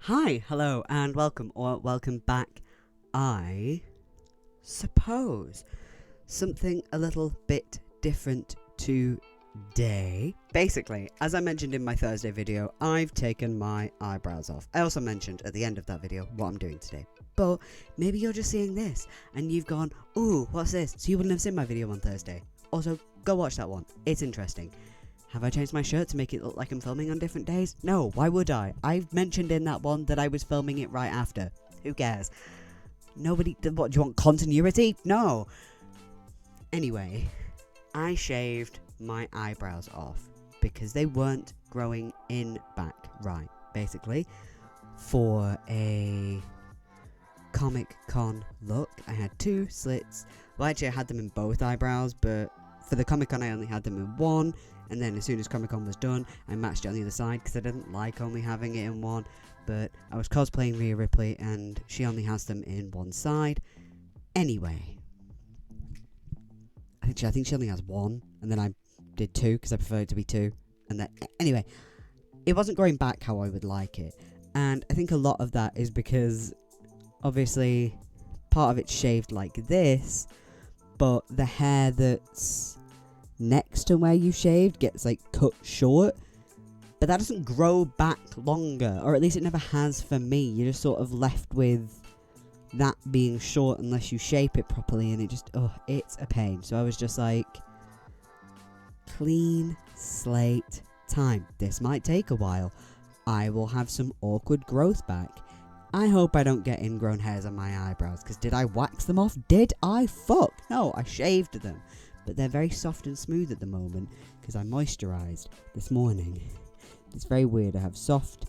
Hi, hello, and welcome, or welcome back, I suppose. Something a little bit different today. Basically, as I mentioned in my Thursday video, I've taken my eyebrows off. I also mentioned at the end of that video what I'm doing today. But maybe you're just seeing this, and you've gone, ooh, what's this? So you wouldn't have seen my video on Thursday. Also, go watch that one. It's interesting. Have I changed my shirt to make it look like I'm filming on different days? No, why would I? I've mentioned in that one that I was filming it right after. Who cares? Nobody, what, do you want continuity? No. Anyway, I shaved my eyebrows off because they weren't growing in back right, basically. For a Comic Con look, I had two slits. Well, actually I had them in both eyebrows, but for the Comic Con I only had them in one. And then as soon as Comic Con was done, I matched it on the other side because I didn't like only having it in one. But I was cosplaying Rhea Ripley and she only has them in one side. Anyway. I think she only has one. And then I did two because I prefer it to be two. And then, anyway. It wasn't growing back how I would like it. And I think a lot of that is because, obviously, part of it's shaved like this. But the hair that's next to where you shaved gets like cut short, but that doesn't grow back longer, or at least it never has for me. You're just sort of left with that being short unless you shape it properly, and it just, it's a pain. So I was just like, clean slate time. This might take a while. I will have some awkward growth back. I hope I don't get ingrown hairs on my eyebrows, because did I wax them off? Did I? Fuck no, I shaved them. But they're very soft and smooth at the moment because I moisturised this morning. It's very weird. I have soft,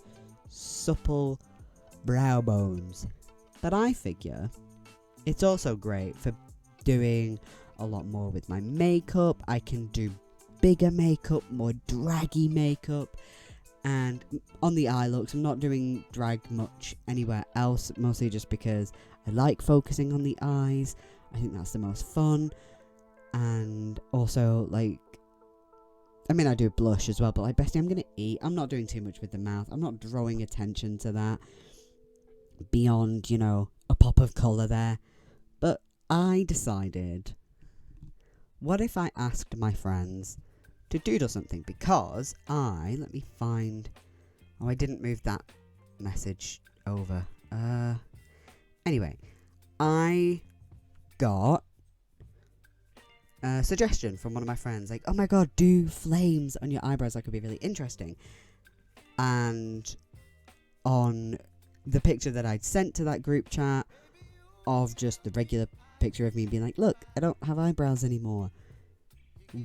supple brow bones. But I figure it's also great for doing a lot more with my makeup. I can do bigger makeup, more draggy makeup. And on the eye looks, I'm not doing drag much anywhere else, mostly just because I like focusing on the eyes. I think that's the most fun. And also, like, I mean, I do blush as well, but like, bestie, I'm gonna eat. I'm not doing too much with the mouth. I'm not drawing attention to that beyond, a pop of colour there. But I decided, what if I asked my friends to doodle something? Because let me find, I didn't move that message over. Anyway, I got a suggestion from one of my friends, like, oh my god, do flames on your eyebrows, that could be really interesting. And on the picture that I'd sent to that group chat of just the regular picture of me being like, look, I don't have eyebrows anymore,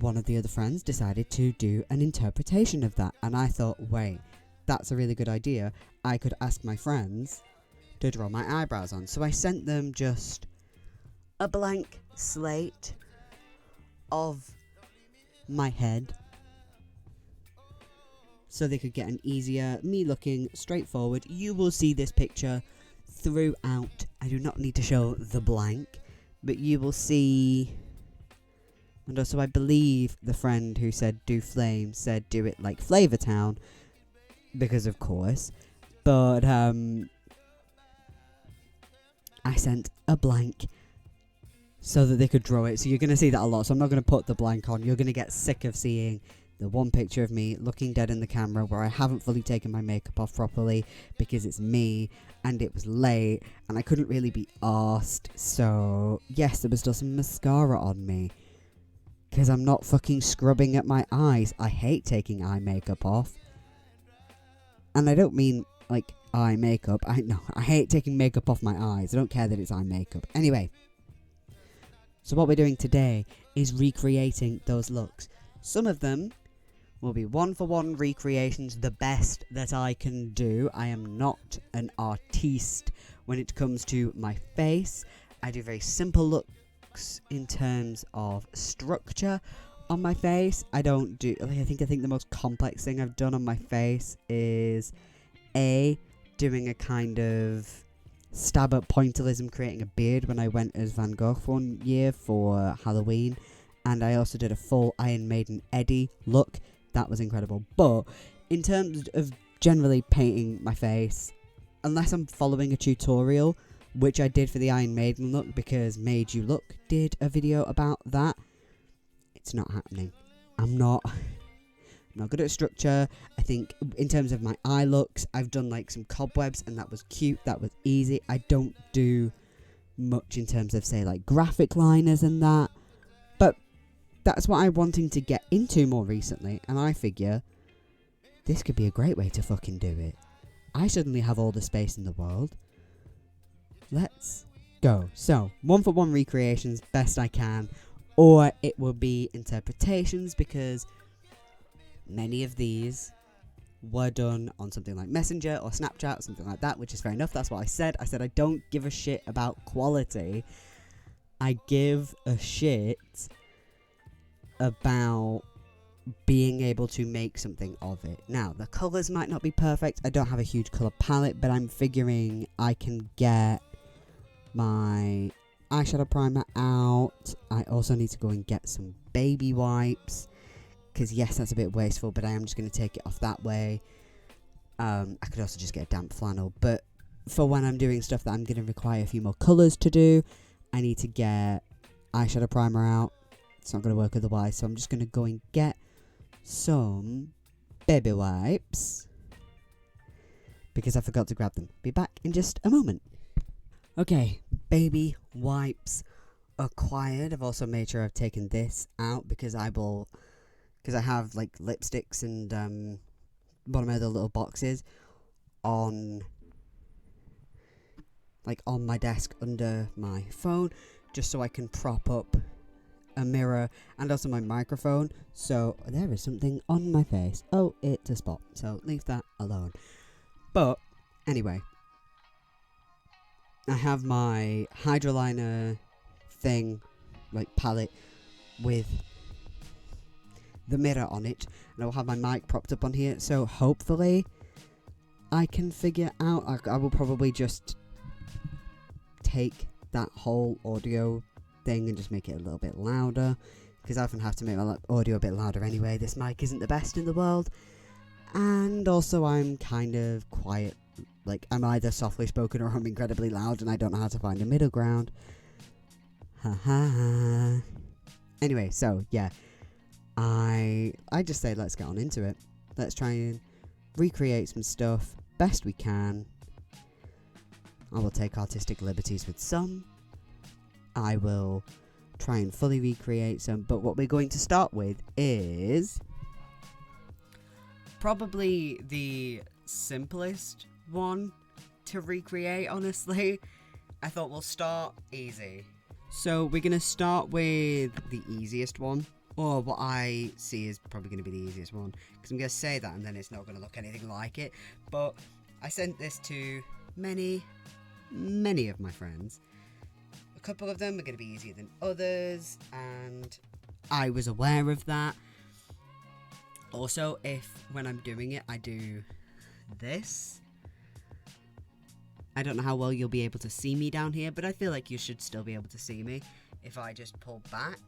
one of the other friends decided to do an interpretation of that. And I thought, wait, that's a really good idea. I could ask my friends to draw my eyebrows on. So I sent them just a blank slate of my head so they could get an easier, me looking straightforward. You will see this picture throughout. I do not need to show the blank, but you will see. And also, I believe the friend who said do flame said do it like Flavor Town, because of course. But I sent a blank so that they could draw it. So you're going to see that a lot. So I'm not going to put the blank on. You're going to get sick of seeing the one picture of me looking dead in the camera where I haven't fully taken my makeup off properly because it's me and it was late and I couldn't really be arsed. So yes, there was still some mascara on me because I'm not fucking scrubbing at my eyes. I hate taking eye makeup off. And I don't mean like eye makeup. I hate taking makeup off my eyes. I don't care that it's eye makeup. Anyway. So what we're doing today is recreating those looks. Some of them will be one-for-one recreations, the best that I can do. I am not an artiste when it comes to my face. I do very simple looks in terms of structure on my face. I don't do, I think the most complex thing I've done on my face is doing a kind of stab at pointillism, creating a beard when I went as Van Gogh one year for Halloween, and I also did a full Iron Maiden Eddie look. That was incredible. But in terms of generally painting my face, unless I'm following a tutorial, which I did for the Iron Maiden look, because Made You Look did a video about that. It's not happening. I'm not good at structure. I think in terms of my eye looks, I've done like some cobwebs and that was cute, that was easy. I don't do much in terms of, say, like graphic liners and that, but that's what I'm wanting to get into more recently, and I figure this could be a great way to fucking do it. I suddenly have all the space in the world. Let's go. So, 1-for-1 recreations, best I can, or it will be interpretations, because many of these were done on something like Messenger or Snapchat or something like that, which is fair enough. That's what I said. I said I don't give a shit about quality. I give a shit about being able to make something of it. Now, the colours might not be perfect. I don't have a huge colour palette, but I'm figuring I can get my eyeshadow primer out. I also need to go and get some baby wipes, because yes, that's a bit wasteful, but I am just going to take it off that way. I could also just get a damp flannel, but for when I'm doing stuff that I'm going to require a few more colours to do, I need to get eyeshadow primer out. It's not going to work otherwise, so I'm just going to go and get some baby wipes, because I forgot to grab them. Be back in just a moment. Okay, baby wipes acquired. I've also made sure I've taken this out, because I have like lipsticks and one of my other little boxes on my desk under my phone, just so I can prop up a mirror and also my microphone. So there is something on my face. Oh, it's a spot, so leave that alone. But anyway, I have my hydroliner thing, like palette, with the mirror on it, and I'll have my mic propped up on here, so hopefully I can figure out, I will probably just take that whole audio thing and just make it a little bit louder, because I often have to make my audio a bit louder anyway. This mic isn't the best in the world, and also I'm kind of quiet, like I'm either softly spoken or I'm incredibly loud, and I don't know how to find a middle ground. Anyway, so yeah, I just say let's get on into it. Let's try and recreate some stuff best we can. I will take artistic liberties with some. I will try and fully recreate some, but what we're going to start with is probably the simplest one to recreate, honestly. I thought we'll start easy. So we're going to start with the easiest one, or what I see is probably going to be the easiest one, because I'm going to say that and then it's not going to look anything like it. But I sent this to many of my friends. A couple of them are going to be easier than others, and I was aware of that. Also, if when I'm doing it I do this, I don't know how well you'll be able to see me down here, but I feel like you should still be able to see me if I just pull back.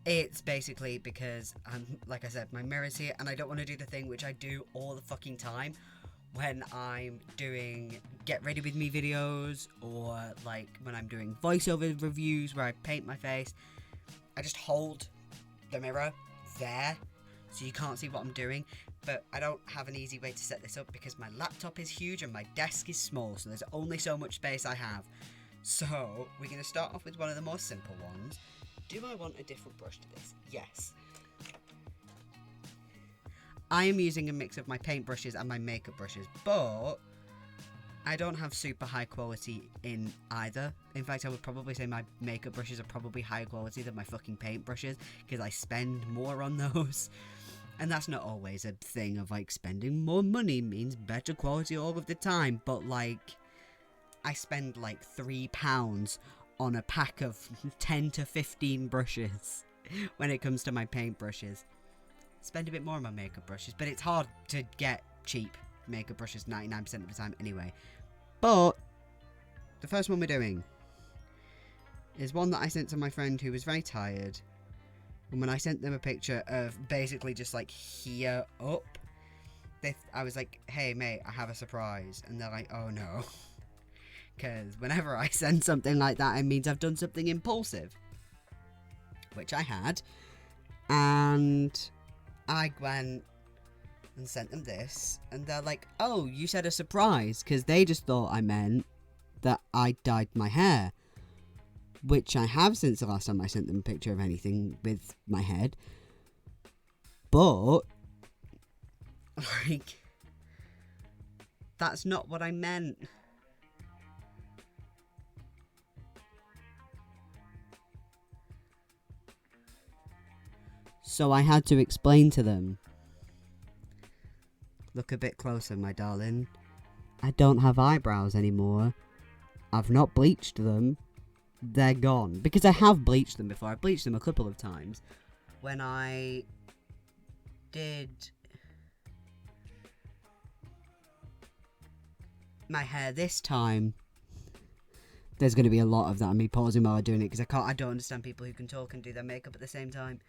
It's basically because, like I said, my mirror's here, and I don't want to do the thing which I do all the fucking time when I'm doing get ready with me videos, or like when I'm doing voiceover reviews where I paint my face. I just hold the mirror there so you can't see what I'm doing, but I don't have an easy way to set this up because my laptop is huge and my desk is small, so there's only so much space I have. So we're going to start off with one of the more simple ones. Do I want a different brush to this? Yes. I am using a mix of my paint brushes and my makeup brushes, but I don't have super high quality in either. In fact, I would probably say my makeup brushes are probably higher quality than my fucking paint brushes, because I spend more on those. And that's not always a thing of, like, spending more money means better quality all of the time, but, like, I spend, like, £3 on a pack of 10 to 15 brushes when it comes to my paint brushes. Spend a bit more on my makeup brushes, but it's hard to get cheap makeup brushes 99% of the time anyway. But the first one we're doing is one that I sent to my friend who was very tired, and when I sent them a picture of basically just like here up, I was like, hey mate, I have a surprise, and they're like, oh no, because whenever I send something like that, it means I've done something impulsive, which I had, and I went and sent them this, and they're like, oh, you said a surprise, because they just thought I meant that I dyed my hair, which I have since the last time I sent them a picture of anything with my head, but, like, that's not what I meant. So I had to explain to them, look a bit closer, my darling. I don't have eyebrows anymore. I've not bleached them. They're gone. Because I have bleached them before. I bleached them a couple of times. When I did my hair this time, there's going to be a lot of that, me pausing while I'm doing it, because I don't understand people who can talk and do their makeup at the same time.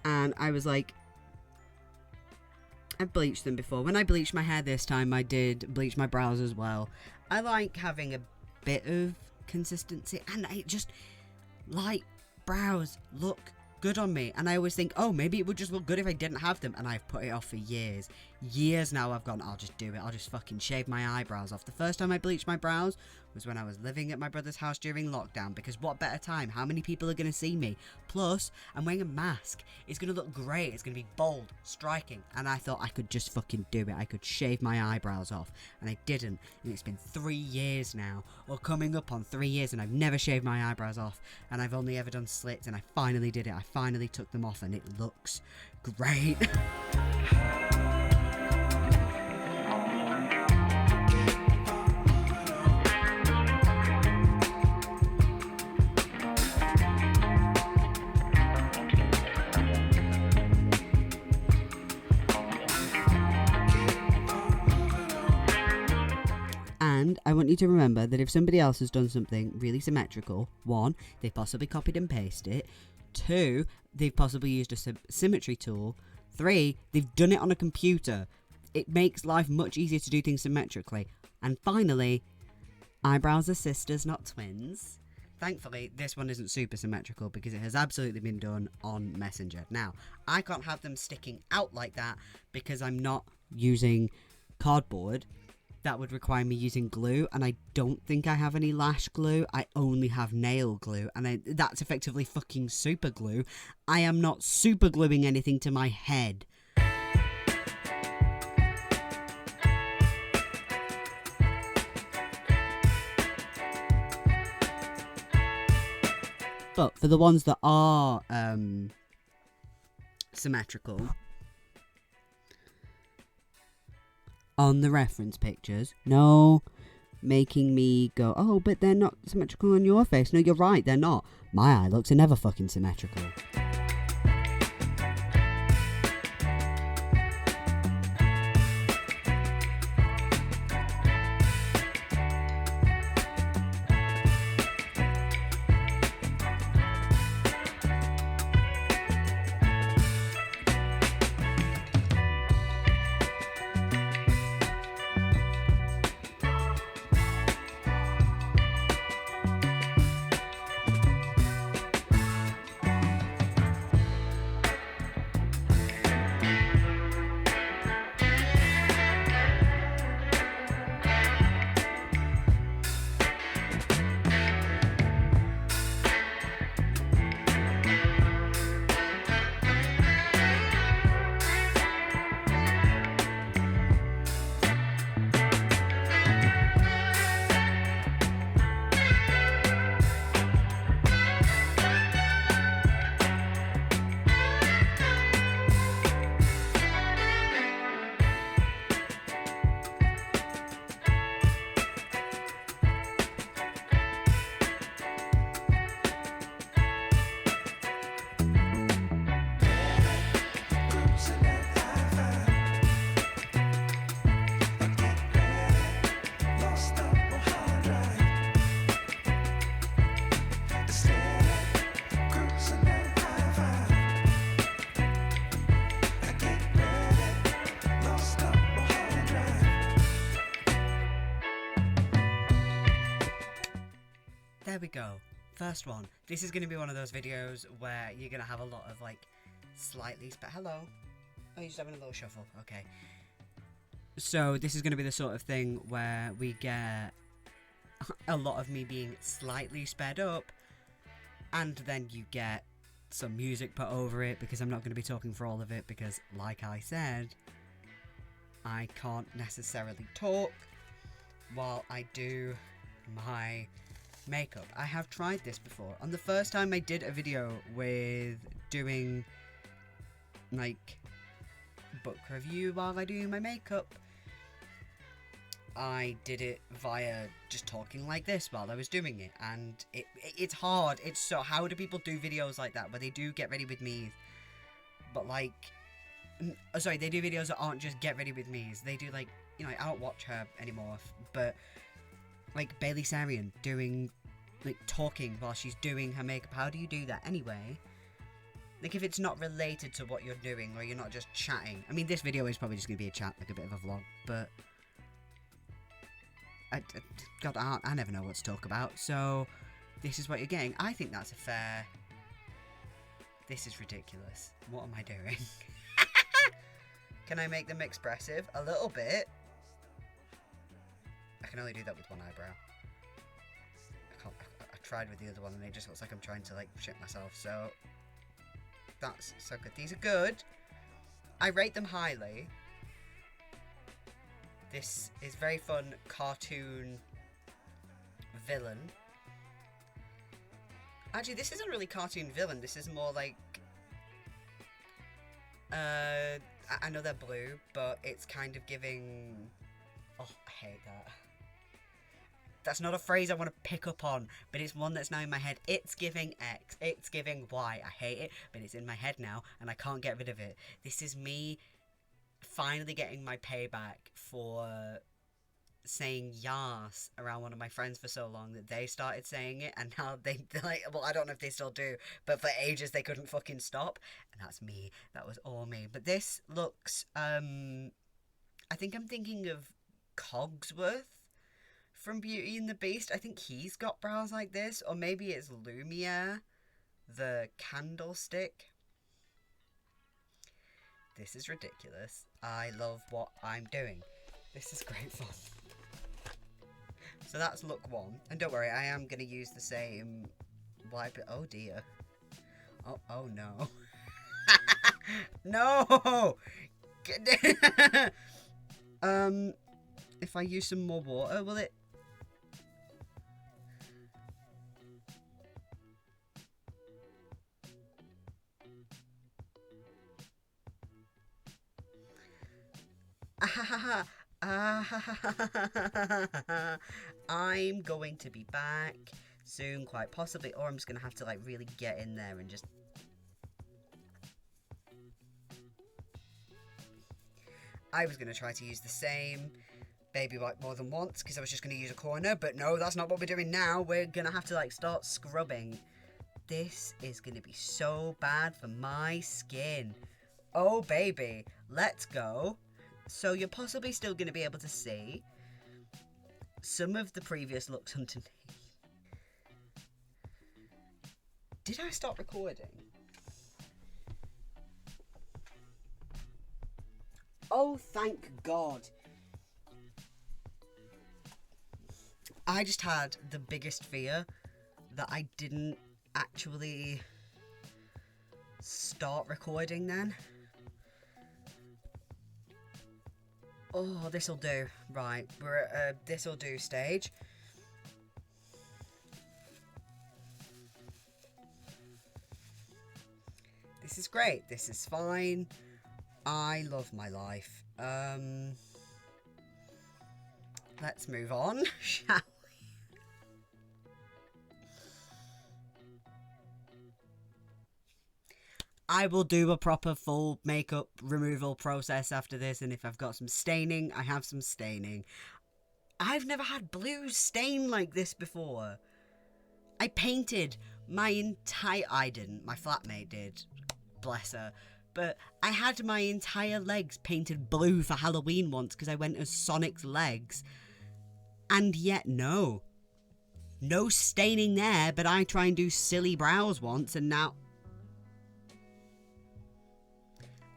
And I was like, I've bleached them before. When I bleached my hair this time, I did bleach my brows as well. I like having a bit of consistency, and I just, light brows look good on me, and I always think, oh, maybe it would just look good if I didn't have them, and I've put it off for years. Years now I've gone, I'll just do it, I'll just fucking shave my eyebrows off. The first time I bleached my brows was when I was living at my brother's house during lockdown, because what better time? How many people are going to see me? Plus, I'm wearing a mask. It's going to look great. It's going to be bold, striking, and I thought I could just fucking do it. I could shave my eyebrows off, and I didn't, and it's been 3 years now, or coming up on 3 years, and I've never shaved my eyebrows off, and I've only ever done slits, and I finally did it. I finally took them off, and it looks great. And I want you to remember that if somebody else has done something really symmetrical, 1, they've possibly copied and pasted it, 2, they've possibly used a symmetry tool, 3, they've done it on a computer. It makes life much easier to do things symmetrically. And finally, eyebrows are sisters, not twins. Thankfully, this one isn't super symmetrical because it has absolutely been done on Messenger. Now, I can't have them sticking out like that because I'm not using cardboard. That would require me using glue, and I don't think I have any lash glue. I only have nail glue, and that's effectively fucking super glue. I am not super gluing anything to my head. But for the ones that are symmetrical, on the reference pictures, no making me go, oh, but they're not symmetrical on your face. No, you're right, they're not. My eye looks are never fucking symmetrical. there we go. First one. This is going to be one of those videos where you're going to have a lot of, like, slightly... Hello? Oh, you're just having a little shuffle. Okay. So, this is going to be the sort of thing where we get a lot of me being slightly sped up, and then you get some music put over it, because I'm not going to be talking for all of it, because, like I said, I can't necessarily talk while I do my makeup. I have tried this before. On the first time I did a video with doing, like, book review while I do my makeup, I did it via just talking like this while I was doing it, and it's hard. It's so, how do people do videos like that where they do get ready with me, but like, sorry, they do videos that aren't just get ready with me, they do, like, you know, I don't watch her anymore, but like Bailey Sarian doing, like, talking while she's doing her makeup. How do you do that anyway? Like, if it's not related to what you're doing, or you're not just chatting. I mean, this video is probably just going to be a chat, like a bit of a vlog, but God, I never know what to talk about, so this is what you're getting. I think that's a fair... This is ridiculous. What am I doing? Can I make them expressive? A little bit. I can only do that with one eyebrow. I tried with the other one and it just looks like I'm trying to, like, shit myself, so... That's so good. These are good. I rate them highly. This is very fun cartoon villain. Actually, this isn't really cartoon villain. This is more like... I know they're blue, but it's kind of giving... Oh, I hate that. That's not a phrase I want to pick up on, but it's one that's now in my head. It's giving X. It's giving Y. I hate it, but it's in my head now, and I can't get rid of it. This is me finally getting my payback for saying yas around one of my friends for so long that they started saying it, and now they're like, well, I don't know if they still do, but for ages they couldn't fucking stop, and that's me. That was all me. But this looks, I think I'm thinking of Cogsworth from Beauty and the Beast. I think he's got brows like this, or maybe it's Lumiere, the candlestick. This is ridiculous. I love what I'm doing. This is great fun. So that's look one. And don't worry, I am going to use the same wipe. Oh dear. Oh no. No! If I use some more water, will it... I'm going to be back soon, quite possibly, or I'm just going to have to, like, really get in there and just... I was going to try to use the same baby wipe more than once, because I was just going to use a corner, but no, that's not what we're doing now. We're going to have to, like, start scrubbing. This is going to be so bad for my skin. Oh, baby. Let's go. So you're possibly still going to be able to see some of the previous looks underneath. Did I stop recording? Oh, thank God. I just had the biggest fear that I didn't actually start recording then. Oh, this'll do. Right, we're at a this'll do stage. This is great. This is fine. I love my life. Let's move on, shall we? I will do a proper full makeup removal process after this, and if I've got some staining, I have some staining. I've never had blue stain like this before. I painted my entire... I didn't. My flatmate did. Bless her. But I had my entire legs painted blue for Halloween once because I went as Sonic's legs. And yet, no. No staining there, but I try and do silly brows once, and now...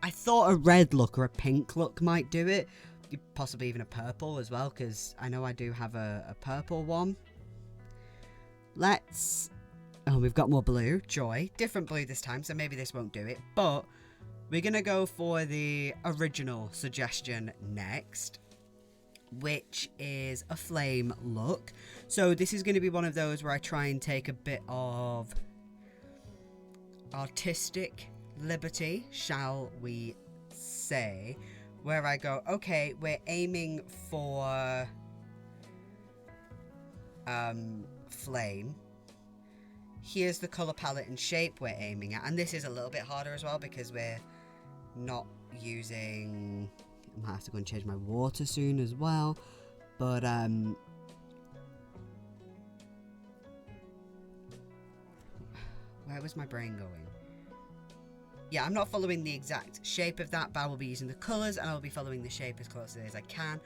I thought a red look or a pink look might do it. Possibly even a purple as well, because I know I do have a purple one. Let's... Oh, we've got more blue. Joy. Different blue this time, so maybe this won't do it. But we're going to go for the original suggestion next, which is a flame look. So this is going to be one of those where I try and take a bit of artistic liberty, shall we say, where I go, okay, we're aiming for flame. Here's the color palette and shape we're aiming at, and this is a little bit harder as well because we're not using... I might have to go and change my water soon as well, but where was my brain going? Yeah, I'm not following the exact shape of that, but I will be using the colours and I will be following the shape as closely as I can,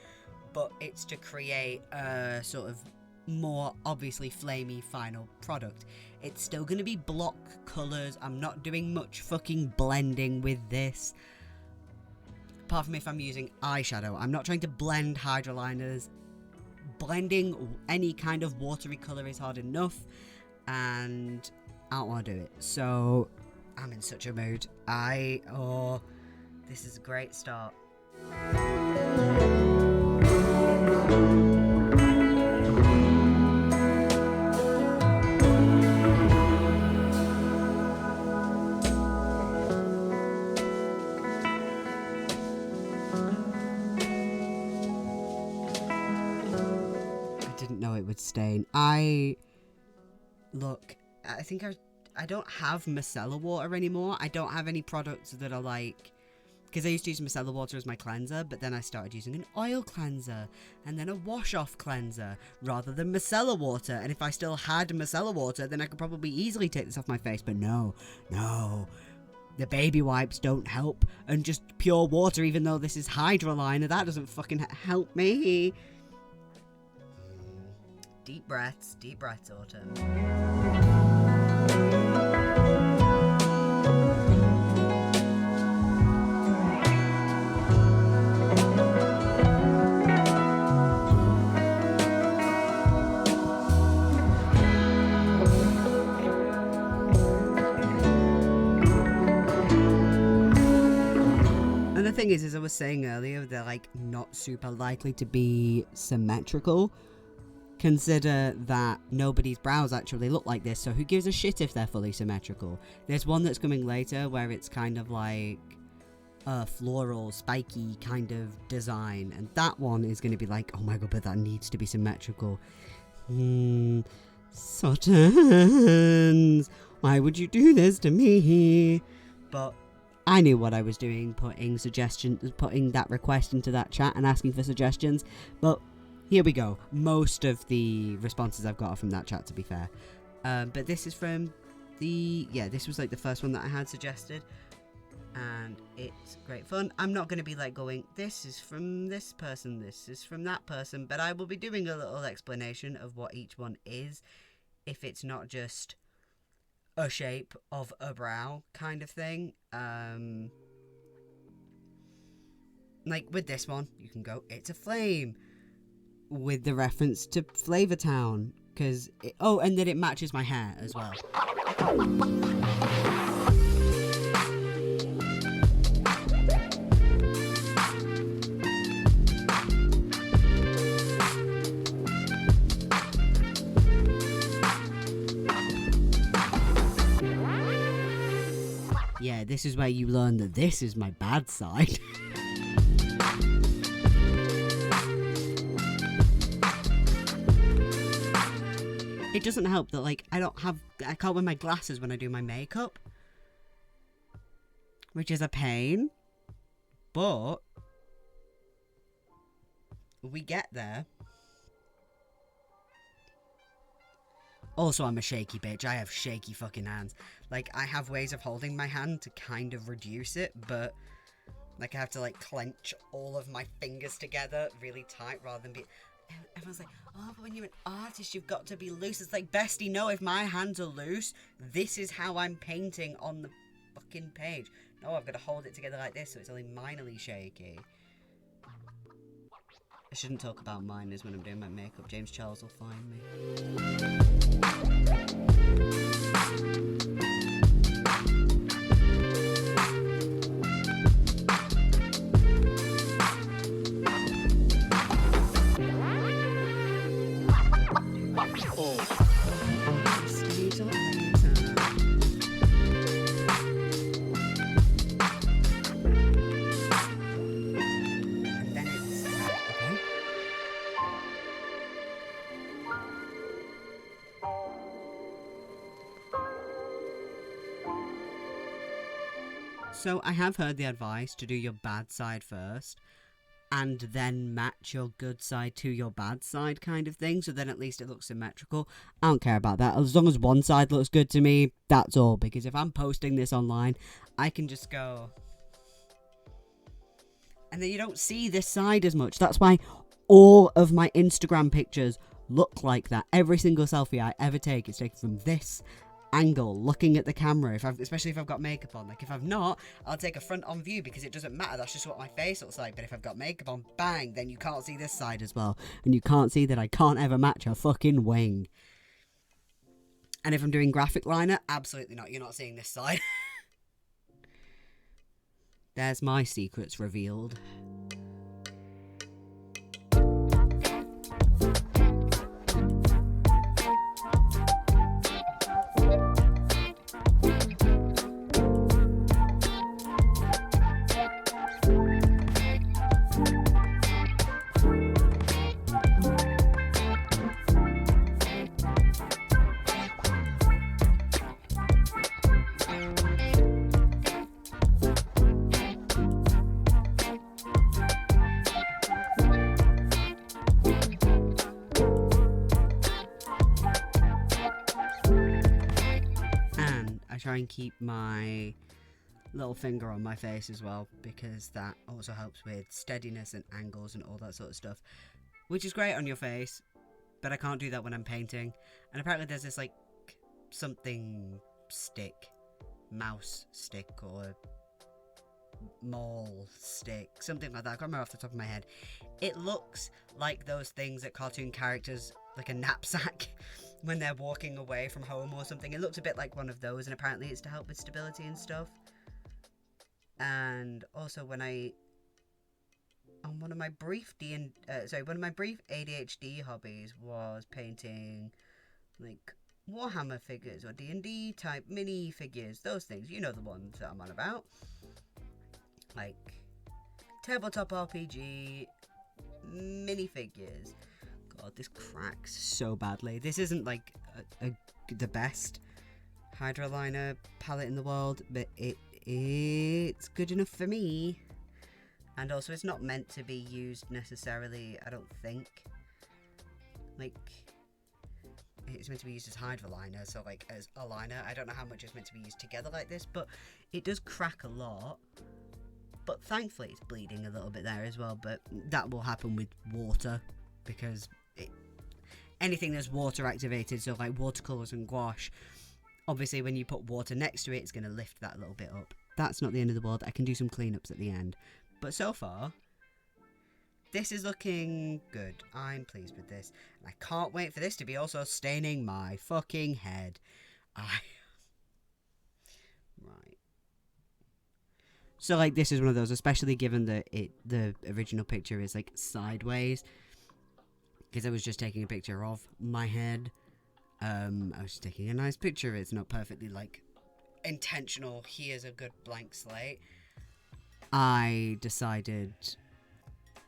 but it's to create a sort of more obviously flamey final product. It's still going to be block colours. I'm not doing much fucking blending with this. Apart from if I'm using eyeshadow. I'm not trying to blend hydroliners. Blending any kind of watery colour is hard enough, and I don't want to do it. So I'm in such a mood. Oh, this is a great start. It would stain. I think I don't have micellar water anymore. I don't have any products that are like, because I used to use micellar water as my cleanser, but then I started using an oil cleanser and then a wash off cleanser rather than micellar water. And if I still had micellar water, then I could probably easily take this off my face, but no, the baby wipes don't help, and just pure water, even though this is hydroliner, that doesn't fucking help me. Deep breaths, Autumn. And the thing is, as I was saying earlier, they're like not super likely to be symmetrical. Consider that nobody's brows actually look like this, so who gives a shit if they're fully symmetrical? There's one that's coming later where it's kind of like a floral, spiky kind of design, and that one is going to be like, oh my god, but that needs to be symmetrical. Suttons, why would you do this to me? But I knew what I was doing, putting that request into that chat and asking for suggestions, but here we go. Most of the responses I've got are from that chat, to be fair. But this is from this was like the first one that I had suggested. And it's great fun. I'm not going to be like going, this is from this person, this is from that person. But I will be doing a little explanation of what each one is. If it's not just a shape of a brow kind of thing. Like with this one, you can go, it's a flame. With the reference to Flavortown, because and then it matches my hair as well. Yeah, this is where you learn that this is my bad side. It doesn't help that, like, I can't wear my glasses when I do my makeup, which is a pain, but we get there. Also, I'm a shaky bitch. I have shaky fucking hands. Like, I have ways of holding my hand to kind of reduce it, but, like, I have to, like, clench all of my fingers together really tight rather than be... everyone's like, oh, but when you're an artist, you've got to be loose. It's like, bestie, no, if my hands are loose, this is how I'm painting on the fucking page. No, I've got to hold it together like this so it's only minorly shaky. I shouldn't talk about minors when I'm doing my makeup. James Charles will find me. So I have heard the advice to do your bad side first and then match your good side to your bad side kind of thing, so then at least it looks symmetrical. I don't care about that. As long as one side looks good to me, that's all. Because if I'm posting this online, I can just go... and then you don't see this side as much. That's why all of my Instagram pictures look like that. Every single selfie I ever take is taken from this angle, looking at the camera, especially if I've got makeup on. Like, if I've not, I'll take a front on view because it doesn't matter, that's just what my face looks like. But if I've got makeup on, bang, then you can't see this side as well, and you can't see that I can't ever match a fucking wing. And if I'm doing graphic liner, absolutely not, you're not seeing this side. There's my secrets revealed. Try and keep my little finger on my face as well, because that also helps with steadiness and angles and all that sort of stuff, which is great on your face, but I can't do that when I'm painting. And apparently there's this like something stick, mouse stick or mole stick, something like that, I can't remember off the top of my head. It looks like those things that cartoon characters, like a knapsack, when they're walking away from home or something. It looks a bit like one of those, and apparently it's to help with stability and stuff. And also when one of my brief ADHD hobbies was painting like Warhammer figures or D&D type mini figures, those things, you know the ones that I'm on about, like tabletop RPG mini figures. God, this cracks so badly. This isn't like the best hydroliner palette in the world, but it's good enough for me. And also, it's not meant to be used necessarily, I don't think. Like, it's meant to be used as hydroliner, so like as a liner. I don't know how much it's meant to be used together like this, but it does crack a lot. But thankfully, it's bleeding a little bit there as well, but that will happen with water, because anything that's water activated, so like watercolours and gouache, obviously when you put water next to it, it's going to lift that a little bit up. That's not the end of the world. I can do some cleanups at the end. But so far, this is looking good. I'm pleased with this. And I can't wait for this to be also staining my fucking head. Right. So like this is one of those, especially given that the original picture is like sideways, because I was just taking a picture of my head. I was just taking a nice picture. It's not perfectly like intentional, here's a good blank slate. I've decided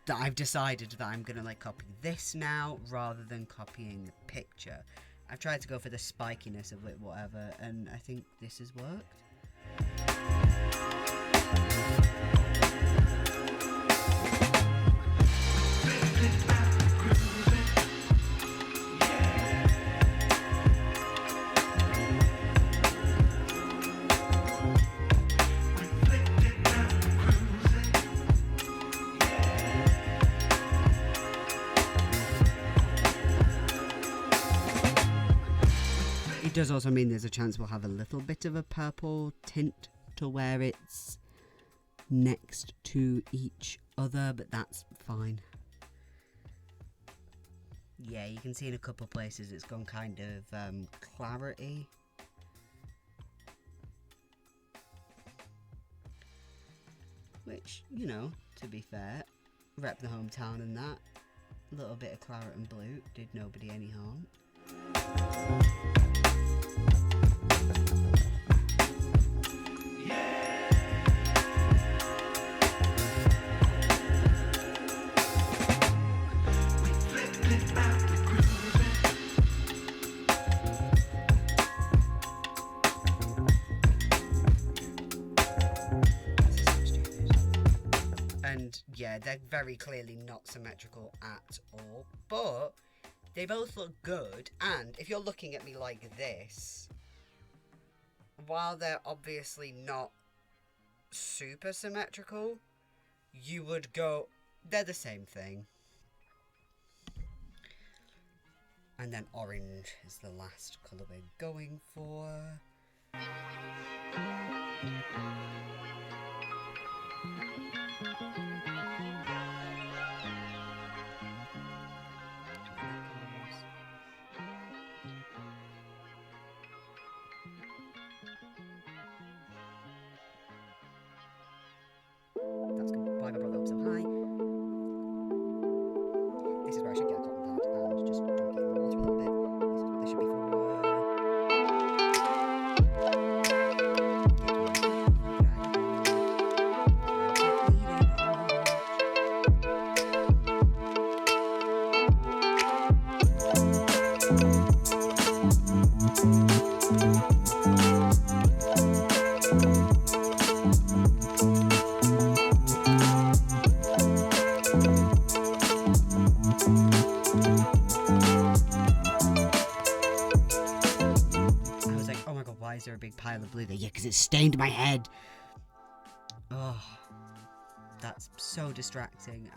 that I'm gonna like copy this now rather than copying the picture. I've tried to go for the spikiness of it, whatever, and I think this has worked. It does also mean there's a chance we'll have a little bit of a purple tint to where it's next to each other, but that's fine. Yeah, you can see in a couple of places it's gone kind of clarity. Which, you know, to be fair, rep the hometown and that. A little bit of claret and blue did nobody any harm. And yeah, they're very clearly not symmetrical at all, but they both look good. And if you're looking at me like this, while they're obviously not super symmetrical, you would go, they're the same thing. And then orange is the last colour we're going for. That's good. Why have I brought that up so high? This is where I should get a cotton pad and just dunk it in the water a little bit. This is what they should be for. Why is there a big pile of blue there? Yeah, because it stained my head. Oh, that's so distracting.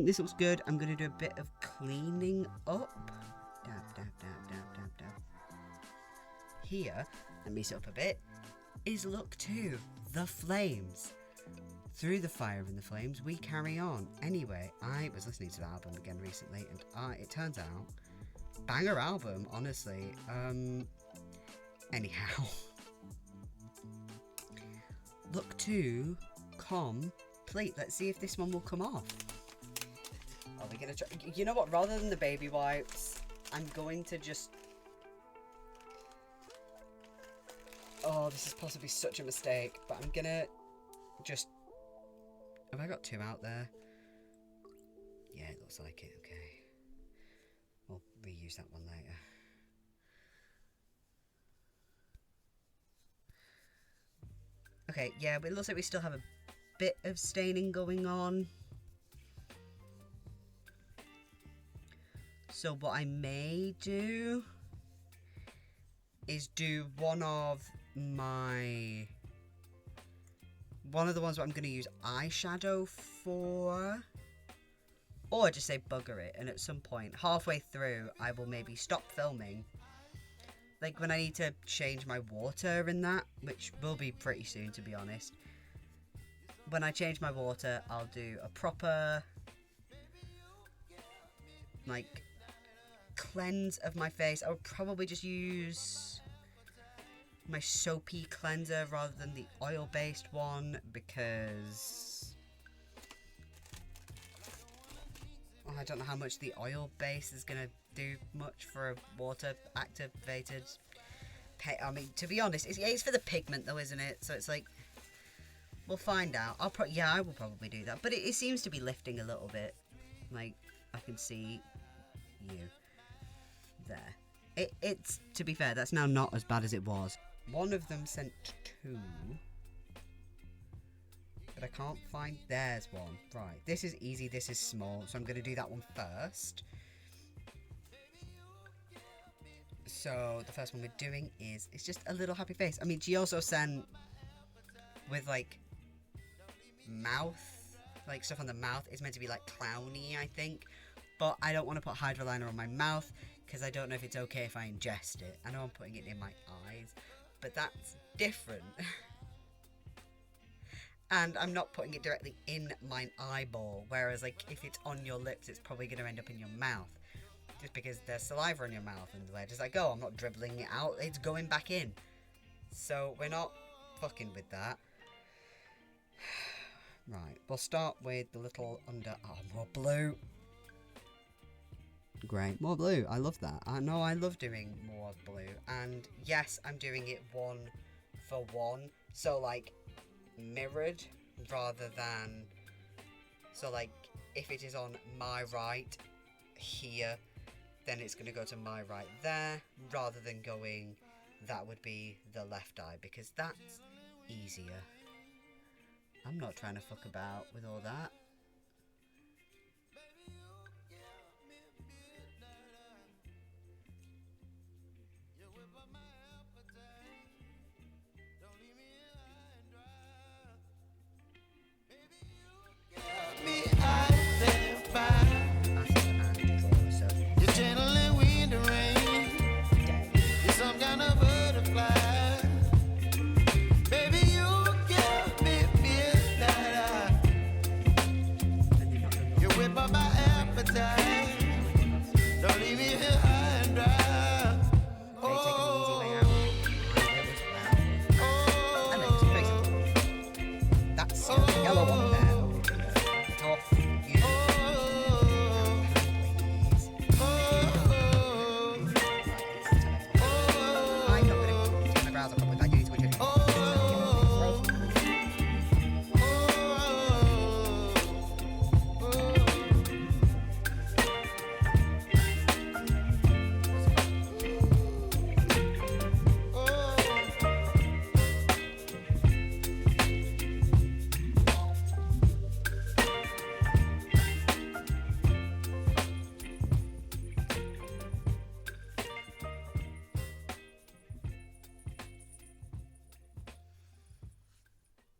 This looks good. I'm going to do a bit of cleaning up. Dab, dab, dab, dab, dab, dab. Here, let me set up a bit, is look 2, the flames. Through the fire and the flames, we carry on. Anyway, I was listening to the album again recently, and it turns out, banger album, honestly. Anyhow. Look 2, complete. Let's see if this one will come off. Are we gonna try? You know what? Rather than the baby wipes, I'm going to just. Oh, this is possibly such a mistake, but I'm gonna just. Have I got 2 out there? Yeah, it looks like it. Okay. We'll reuse that one later. Okay, yeah, but it looks like we still have a bit of staining going on. So what I may do is do one of the ones where I'm going to use eyeshadow for, or just say bugger it, and at some point halfway through I will maybe stop filming, like when I need to change my water and that, which will be pretty soon, to be honest. When I change my water, I'll do a proper like cleanse of my face. I would probably just use my soapy cleanser rather than the oil-based one because I don't know how much the oil base is gonna do much for a water activated I mean, to be honest, it's for the pigment though, isn't it? So it's like, we'll find out. I will probably do that, but it seems to be lifting a little bit. Like, I can see you there. It's, to be fair, that's now not as bad as it was. One of them sent 2, but I can't find theirs one. Right, this is easy, this is small, so I'm going to do that one first. So the first one we're doing is, it's just a little happy face. I mean, she also sent with like mouth, like stuff on the mouth. It's meant to be like clowny, I think, but I don't want to put hydroliner on my mouth because I don't know if it's okay if I ingest it. I know I'm putting it in my eyes, but that's different. And I'm not putting it directly in my eyeball, whereas like if it's on your lips, it's probably going to end up in your mouth. Just because there's saliva in your mouth and where just like, oh, I'm not dribbling it out, it's going back in. So we're not fucking with that. Right, we'll start with the little under... Oh, more blue. Great, more blue. I love that. I know I love doing more blue. And yes, I'm doing it 1 for 1. So like mirrored rather than... So like if it is on my right here, then it's going to go to my right there, rather than going, that would be the left eye, because that's easier. I'm not trying to fuck about with all that.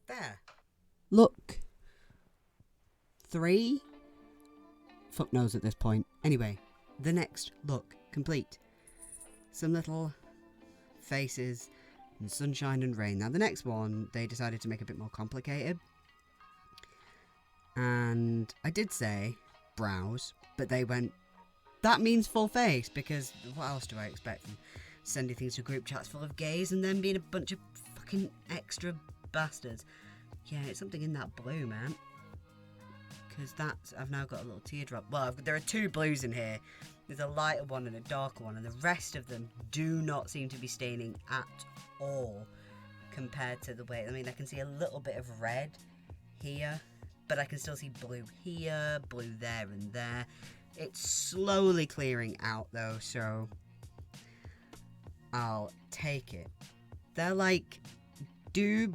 There. Look. 3? Fuck knows at this point. Anyway, the next look complete. Some little faces and sunshine and rain. Now the next one, they decided to make a bit more complicated. And I did say brows, but they went, that means full face, because what else do I expect from sending things to group chats full of gays and then being a bunch of fucking extra bastards. Yeah, it's something in that blue, man. Because that's... I've now got a little teardrop. Well, there are 2 blues in here. There's a lighter one and a darker one. And the rest of them do not seem to be staining at all. Compared to the way... I mean, I can see a little bit of red here. But I can still see blue here, blue there and there. It's slowly clearing out, though. So... I'll take it. They're like... Do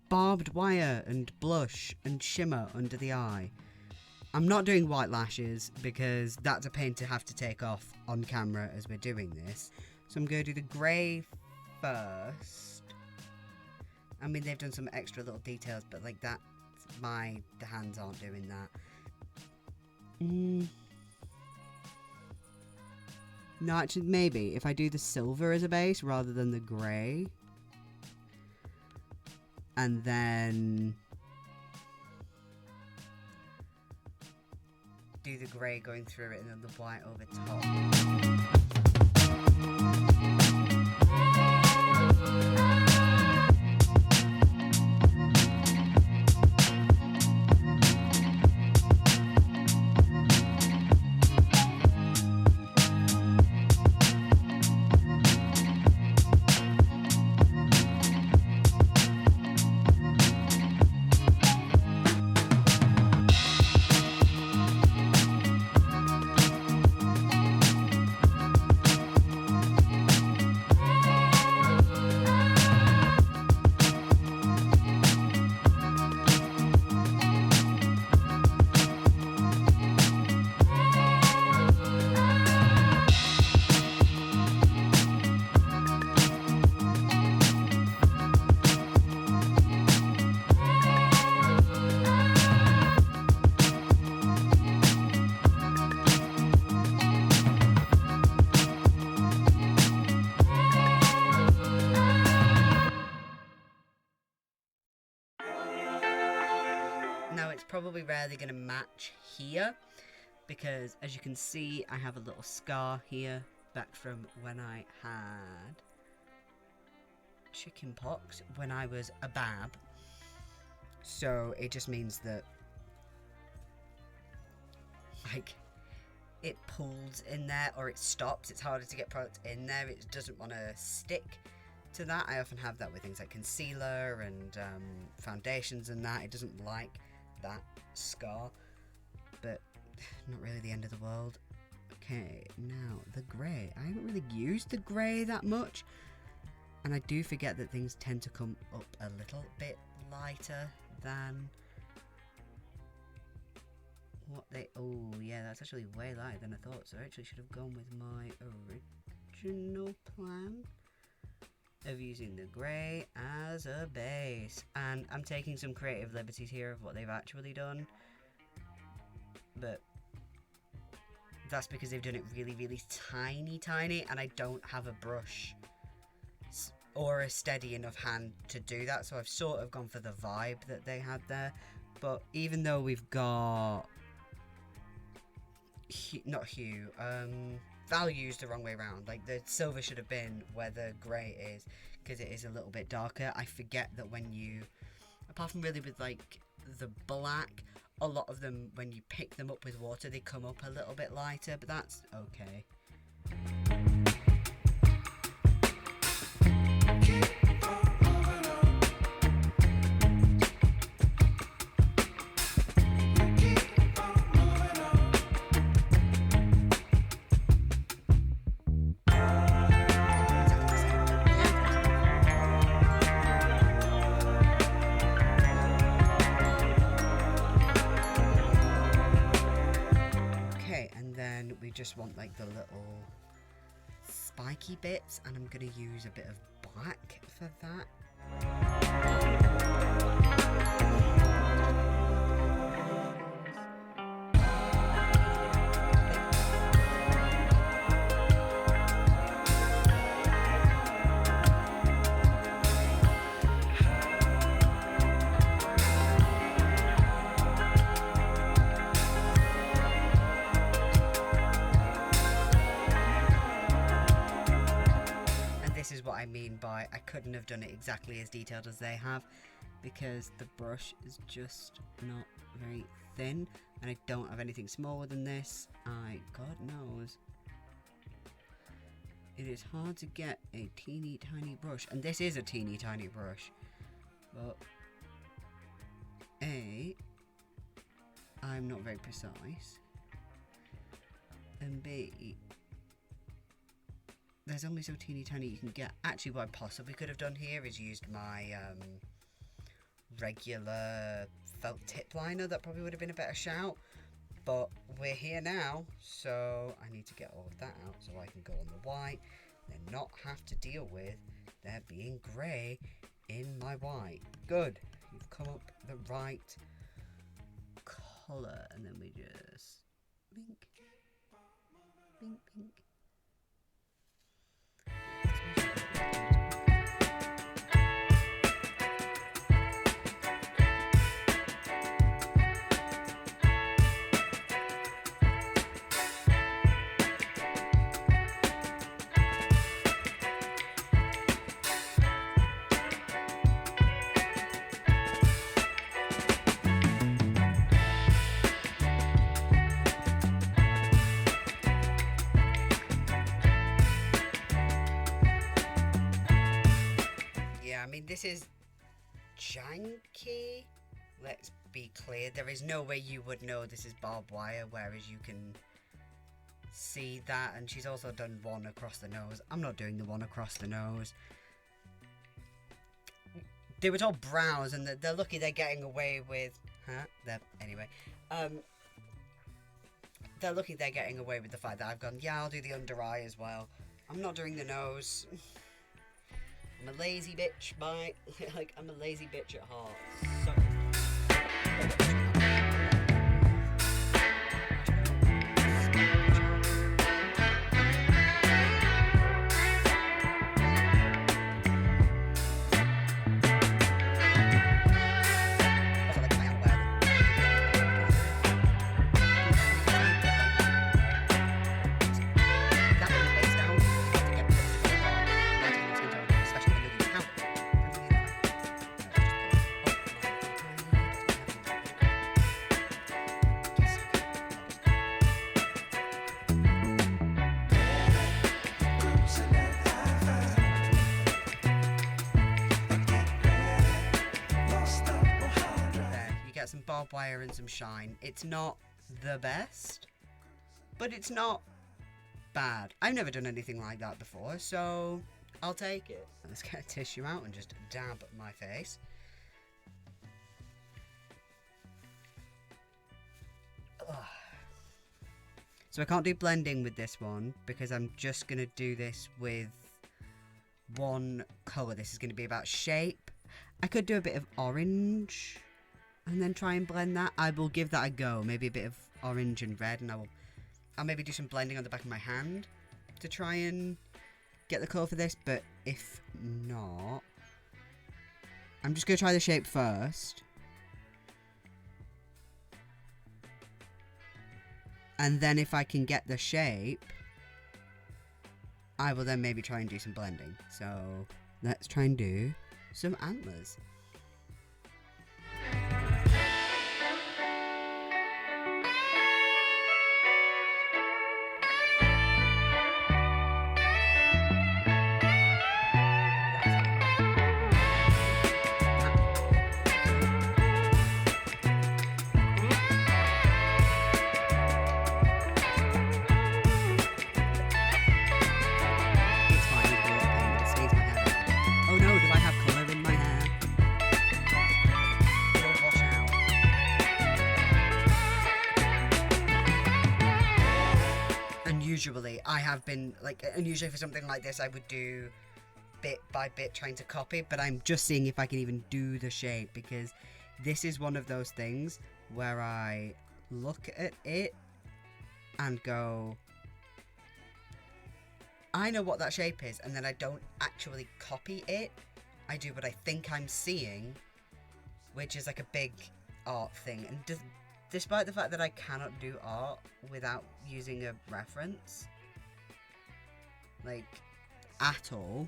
barbed wire and blush and shimmer under the eye. I'm not doing white lashes because that's a pain to have to take off on camera as we're doing this. So I'm going to do the grey first. I mean, they've done some extra little details, but like that, the hands aren't doing that. No, actually, maybe if I do the silver as a base rather than the grey. And then do the grey going through it and then the white over top. Now, it's probably rarely going to match here, because as you can see, I have a little scar here back from when I had chicken pox when I was a bab. So it just means that, like, it pulls in there or it stops. It's harder to get product in there. It doesn't want to stick to that. I often have that with things like concealer and foundations and that. It doesn't like that scar, but not really the end of the world. Okay, now the grey. I haven't really used the grey that much, and I do forget that things tend to come up a little bit lighter than what they... Oh yeah, that's actually way lighter than I thought, so I actually should have gone with my original plan of using the grey as a base. And I'm taking some creative liberties here of what they've actually done, but that's because they've done it really, really tiny, and I don't have a brush or a steady enough hand to do that, so I've sort of gone for the vibe that they had there. But even though we've got values the wrong way around, like the silver should have been where the grey is, because it is a little bit darker. I forget that when you, apart from really with like the black, a lot of them, when you pick them up with water, they come up a little bit lighter, but that's okay. Just want like the little spiky bits, and I'm gonna use a bit of black for that. What I mean by I couldn't have done it exactly as detailed as they have, because the brush is just not very thin, and I don't have anything smaller than this. God knows, it is hard to get a teeny tiny brush, and this is a teeny tiny brush, but A, I'm not very precise, and B, there's only so teeny tiny you can get. Actually, what I possibly could have done here is used my regular felt tip liner. That probably would have been a better shout, but we're here now, so I need to get all of that out so I can go on the white and not have to deal with there being grey in my white. Good, you've come up the right colour, and then we just blink, blink, blink. I mean, this is janky. Let's be clear. There is no way you would know this is barbed wire, whereas you can see that. And she's also done one across the nose. I'm not doing the one across the nose. They were all brows, and they're lucky they're getting away with... Anyway. They're lucky they're getting away with the fact that I've gone, yeah, I'll do the under eye as well. I'm not doing the nose. I'm a lazy bitch, like, I'm a lazy bitch at heart. So... get some barbed wire and some shine. It's not the best, but it's not bad. I've never done anything like that before, so I'll take it. Let's get a tissue out and just dab my face. Ugh. So I can't do blending with this one because I'm just going to do this with one colour. This is going to be about shape. I could do a bit of orange and then try and blend that. I will give that a go. Maybe a bit of orange and red, and I'll maybe do some blending on the back of my hand to try and get the colour for this. But if not, I'm just going to try the shape first. And then if I can get the shape, I will then maybe try and do some blending. So let's try and do some antlers. Usually I have been like, and usually for something like this I would do bit by bit trying to copy, but I'm just seeing if I can even do the shape, because this is one of those things where I look at it and go, I know what that shape is, and then I don't actually copy it. I do what I think I'm seeing, which is like a big art thing. And despite the fact that I cannot do art without using a reference, like, at all,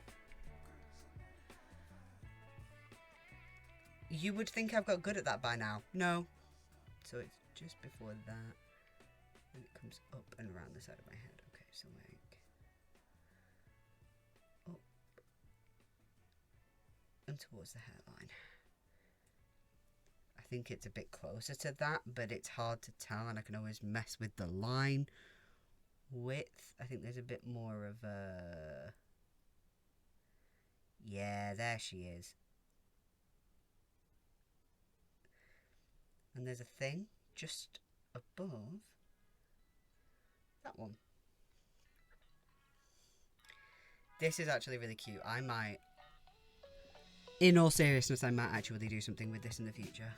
you would think I've got good at that by now. No. So it's just before that, and it comes up and around the side of my head. Okay, so like, up and towards the hairline. I think it's a bit closer to that, but it's hard to tell, and I can always mess with the line width. I think there's a bit more of a... Yeah, there she is. And there's a thing just above that one. This is actually really cute. I might, in all seriousness, I might actually do something with this in the future.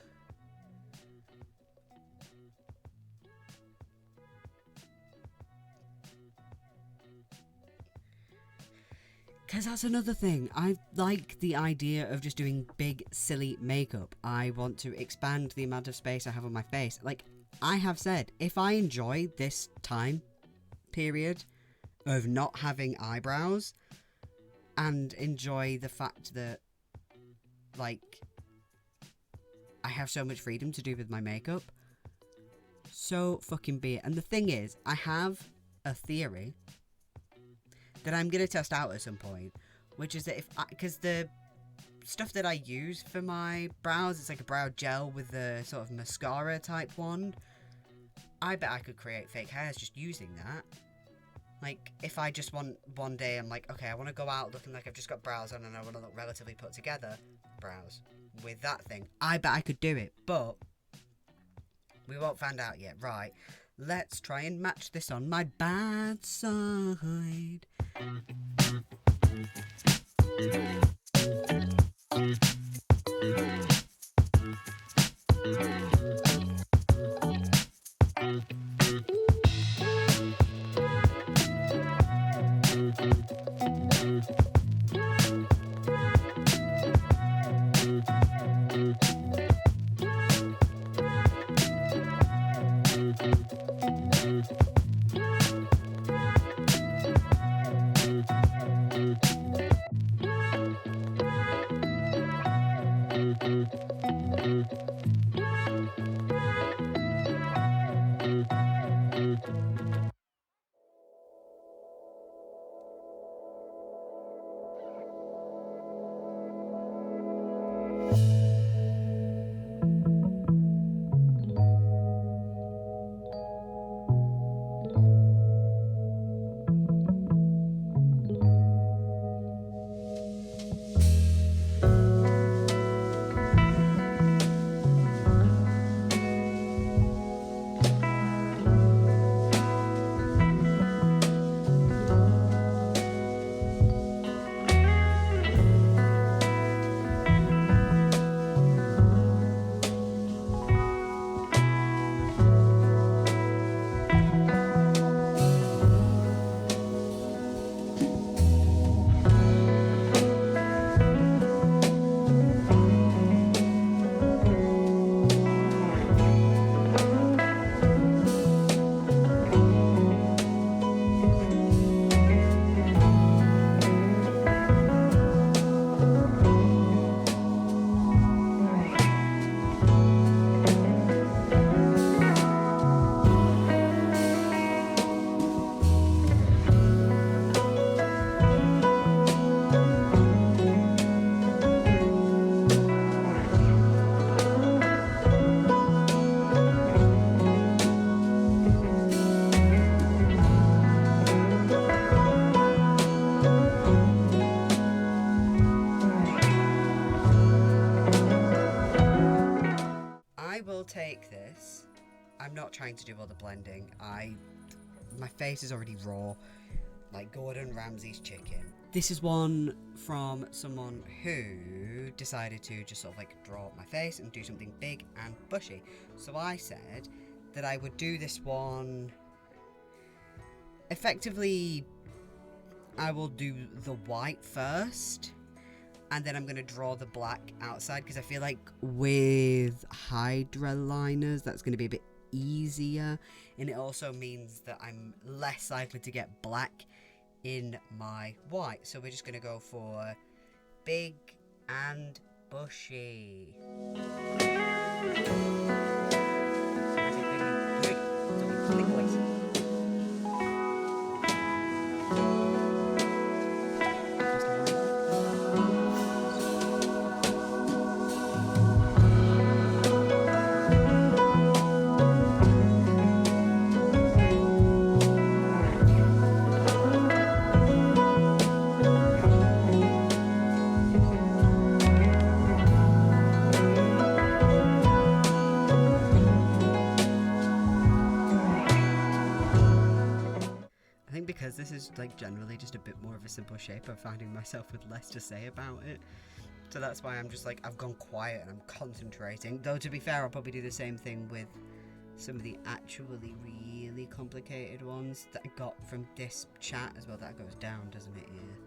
Because that's another thing. I like the idea of just doing big, silly makeup. I want to expand the amount of space I have on my face. Like, I have said, if I enjoy this time period of not having eyebrows and enjoy the fact that, like, I have so much freedom to do with my makeup, so fucking be it. And the thing is, I have a theory that I'm going to test out at some point, which is that because the stuff that I use for my brows, it's like a brow gel with a sort of mascara type wand. I bet I could create fake hairs just using that. Like, if I just want, one day I'm like, okay, I want to go out looking like I've just got brows on and I want to look relatively put together, brows, with that thing. I bet I could do it, but we won't find out yet. Right, let's try and match this on my bad side. take this. I'm not trying to do all the blending. My face is already raw, like Gordon Ramsay's chicken. This is one from someone who decided to just sort of like draw my face and do something big and bushy. So I said that I would do this one. Effectively, I will do the white first, and then I'm going to draw the black outside, because I feel like with Hydra liners that's going to be a bit easier, and it also means that I'm less likely to get black in my white. So we're just going to go for big and bushy. Because this is like generally just a bit more of a simple shape, I'm finding myself with less to say about it. So that's why I'm just like, I've gone quiet and I'm concentrating. Though to be fair, I'll probably do the same thing with some of the actually really complicated ones that I got from this chat as well. That goes down, doesn't it, here?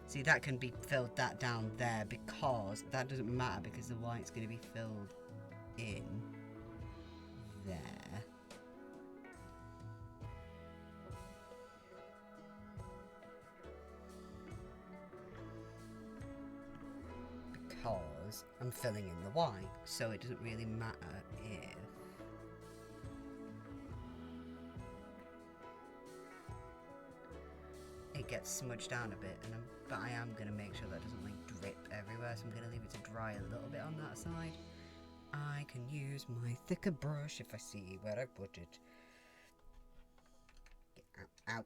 See, that can be filled that down there, because that doesn't matter, because the white's going to be filled in there. Because I'm filling in the white, so it doesn't really matter if it gets smudged down a bit, but I am going to make sure that doesn't like drip everywhere, so I'm going to leave it to dry a little bit on that side. I can use my thicker brush if I see where I put it. Get out.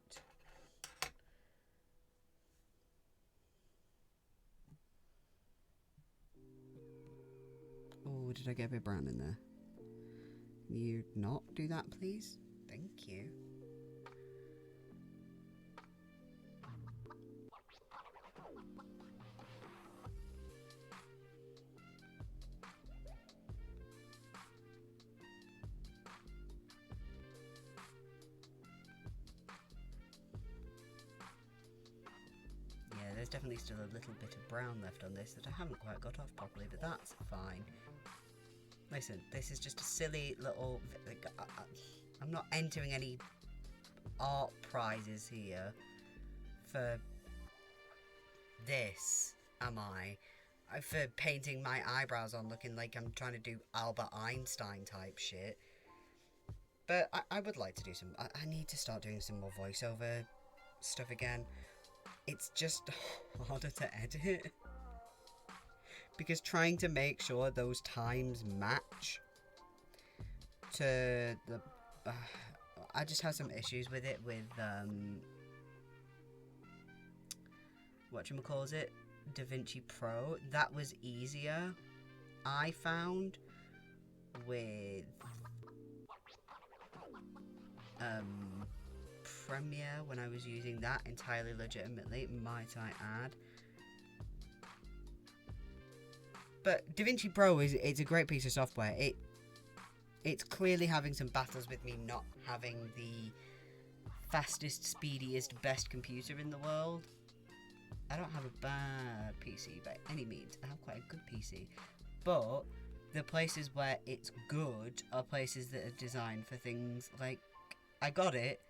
Oh, did I get a bit brown in there? Can you not do that, please? Thank you. There's definitely still a little bit of brown left on this that I haven't quite got off properly, but that's fine. Listen, this is just a silly little... I'm not entering any art prizes here for this, am I? For painting my eyebrows on looking like I'm trying to do Albert Einstein type shit. But I would like to do some... I need to start doing some more voiceover stuff again. It's just harder to edit, because trying to make sure those times match to the I just have some issues with it with whatchamacallit, DaVinci Pro. That was easier, I found, with Premiere when I was using that entirely legitimately, might I add. But DaVinci Pro it's a great piece of software. It's clearly having some battles with me not having the fastest, speediest, best computer in the world. I don't have a bad PC by any means. I have quite a good PC. But the places where it's good are places that are designed for things like, I got it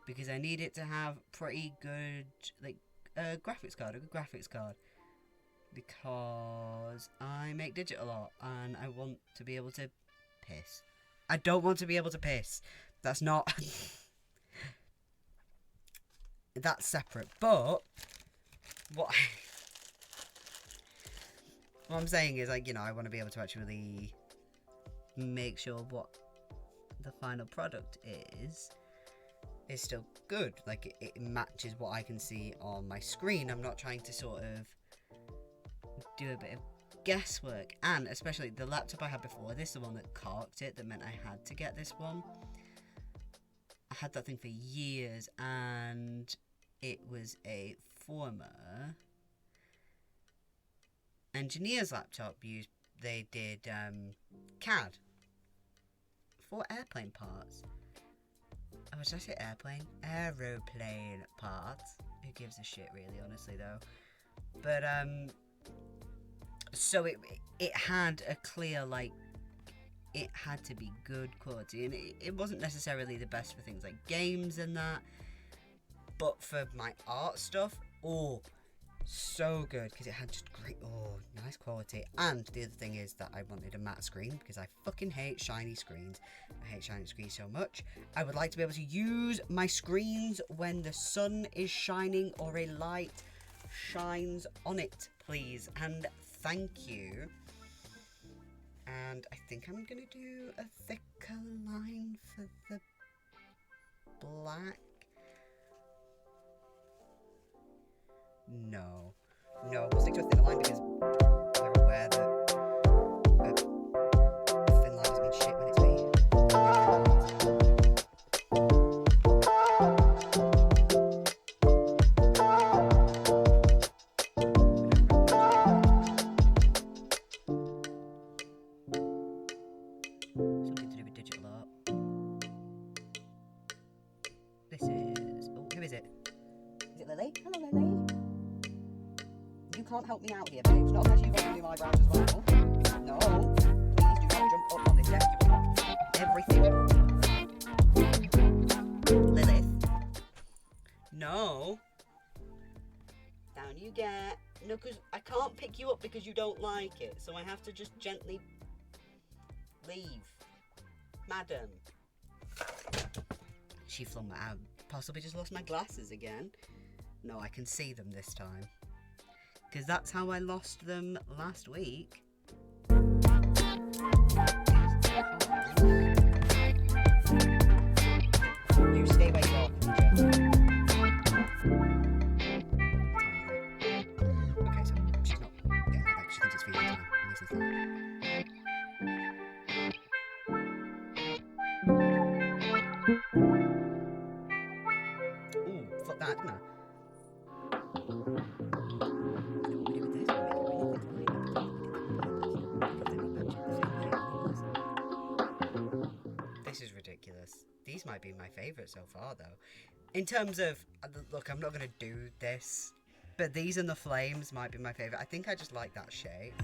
because I need it to have pretty good, like, graphics card, a good graphics card. Because I make digital art and I want to be able to piss. I don't want to be able to piss. That's not... That's separate. But what I'm saying is, like, you know, I want to be able to actually make sure what the final product is still good. Like, it matches what I can see on my screen. I'm not trying to sort of do a bit of guesswork. And especially the laptop I had before this, the one that carked it, that meant I had to get this one. I had that thing for years, and it was a former engineer's laptop. They did CAD for airplane parts. Oh, did I say airplane? Aeroplane parts. Who gives a shit, really, honestly, though. But so it had a clear, like, it had to be good quality, and it wasn't necessarily the best for things like games and that, but for my art stuff, oh, so good, because it had just great, nice quality. And the other thing is that I wanted a matte screen, because I fucking hate shiny screens. I hate shiny screens so much. I would like to be able to use my screens when the sun is shining or a light shines on it, please, and thank you. And I think I'm going to do a thicker line for the black. No, we'll stick to a thinner line because we're aware that a thin line has been shit when it's made. Something to do with digital art. This is... oh, who is it? Is it Lily? Hello, Lily. You can't help me out here, babes. Not unless you want to do my brows as well. No. Please do not jump up on this desk. You will knock everything. Lilith. No. Down you get. No, because I can't pick you up because you don't like it. So I have to just gently leave. Madam. She flung my out. Possibly just lost my glasses again. No, I can see them this time. Because that's how I lost them last week. You stay where you are. Okay, so she's not getting like that. She thinks it's feeding time. Ooh, fuck that, didn't I? This is ridiculous. These might be my favourite so far, though. In terms of... look, I'm not going to do this, but these and the flames might be my favourite. I think I just like that shape.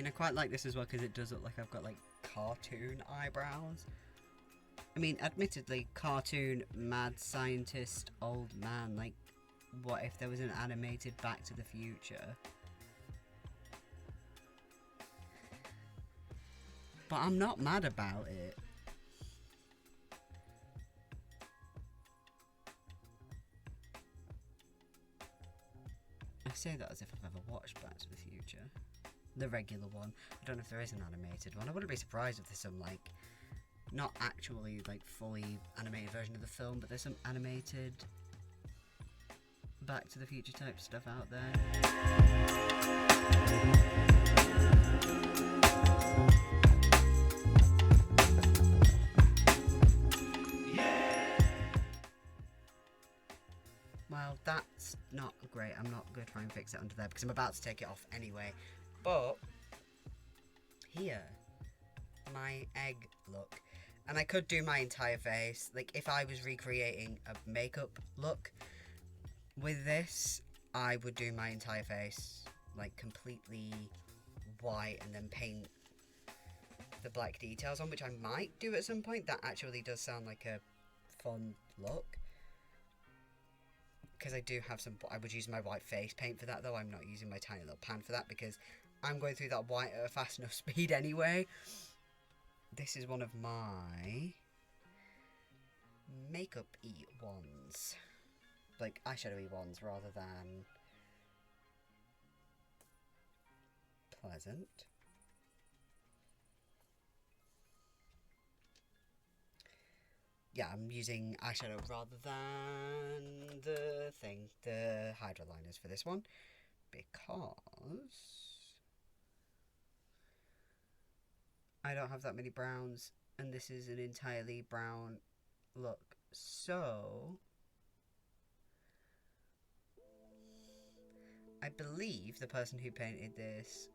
I quite like this as well because it does look like I've got like cartoon eyebrows. I mean, admittedly, cartoon, mad scientist, old man. Like, what if there was an animated Back to the Future? But I'm not mad about it. I say that as if I've ever watched Back to the Future. The regular one. I don't know if there is an animated one. I wouldn't be surprised if there's some, like, not actually, like, fully animated version of the film, but there's some animated Back to the Future type stuff out there. Well, that's not great. I'm not going to try and fix it under there because I'm about to take it off anyway. But here, my egg look. And I could do my entire face. Like, if I was recreating a makeup look with this, I would do my entire face, like, completely white and then paint the black details on, which I might do at some point. That actually does sound like a fun look. Because I do have some... I would use my white face paint for that, though. I'm not using my tiny little pan for that, because I'm going through that white at a fast enough speed anyway. This is one of my makeup-y ones. Like, eyeshadow-y ones, rather than pleasant. Yeah, I'm using eyeshadow rather than the Hydra liners for this one, because I don't have that many browns, and this is an entirely brown look. So I believe the person who painted this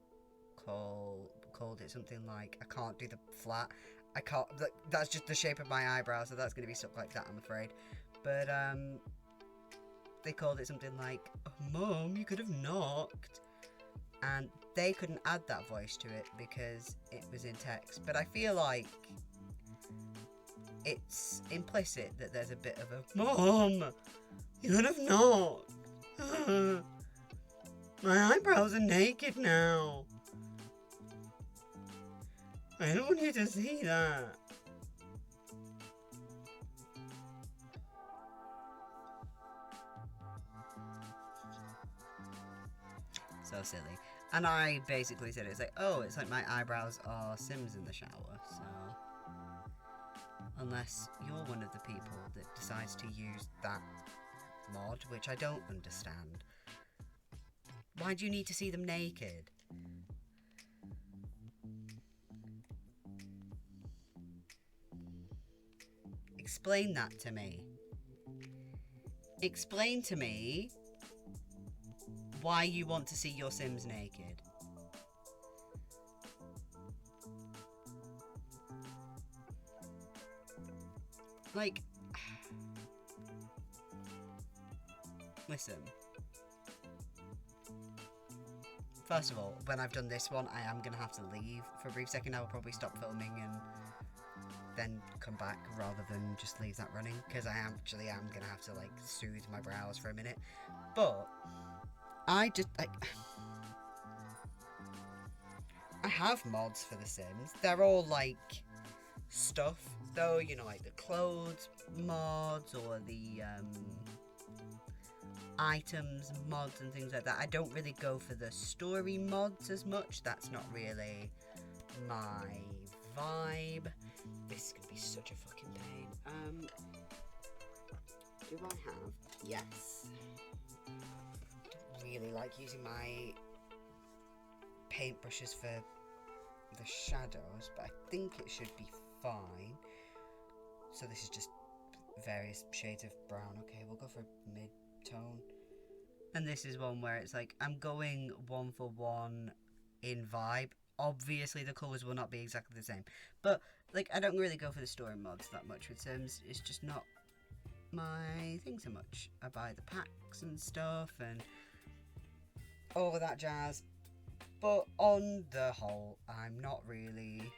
called it something like, I can't do the flat. I can't. That's just the shape of my eyebrow, so that's going to be stuck like that, I'm afraid. But they called it something like, oh, Mum, you could have knocked. And they couldn't add that voice to it because it was in text. But I feel like it's implicit that there's a bit of a, Mum, you could have knocked. My eyebrows are naked now. I don't want you to see that. So silly. And I basically said, it's like, oh, it's like my eyebrows are Sims in the shower. So unless you're one of the people that decides to use that mod, which I don't understand, why do you need to see them naked? Explain that to me. Explain to me why you want to see your Sims naked. Like, listen. First of all, when I've done this one, I am going to have to leave for a brief second. I will probably stop filming and then come back rather than just leave that running, because I am going to have to, like, soothe my brows for a minute. But I have mods for The Sims. They're all, like, stuff, though, you know, like the clothes mods or the items mods and things like that. I don't really go for the story mods as much. That's not really my vibe. This is gonna be such a fucking pain. Do I have? Yes. Don't really like using my paintbrushes for the shadows, but I think it should be fine. So this is just various shades of brown. Okay, we'll go for mid-tone. And this is one where it's like, I'm going 1 for 1 in vibe. Obviously the colours will not be exactly the same, but like, I don't really go for the story mods that much with Sims. It's just not my thing so much. I buy the packs and stuff and all of that jazz, but on the whole, I'm not really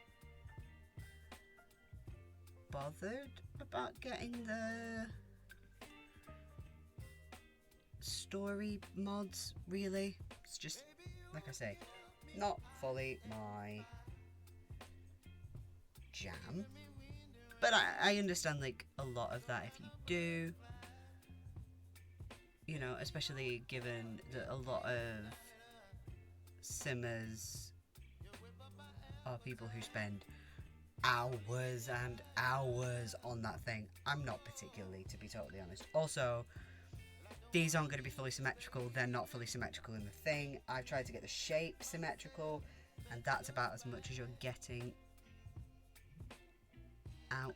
bothered about getting the story mods, really. It's just, like I say, not fully my jam. But I understand, like, a lot of that if you do. You know, especially given that a lot of simmers are people who spend hours and hours on that thing. I'm not particularly, to be totally honest. Also, these aren't going to be fully symmetrical. They're not fully symmetrical in the thing. I've tried to get the shape symmetrical, and that's about as much as you're getting out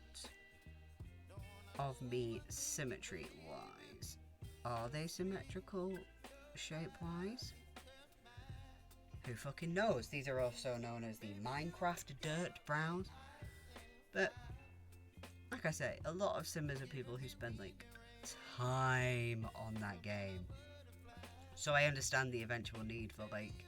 of me symmetry wise. Are they symmetrical shape wise? Who fucking knows? These are also known as the Minecraft dirt browns. But like I say, a lot of simmers are people who spend like time on that game. So I understand the eventual need for like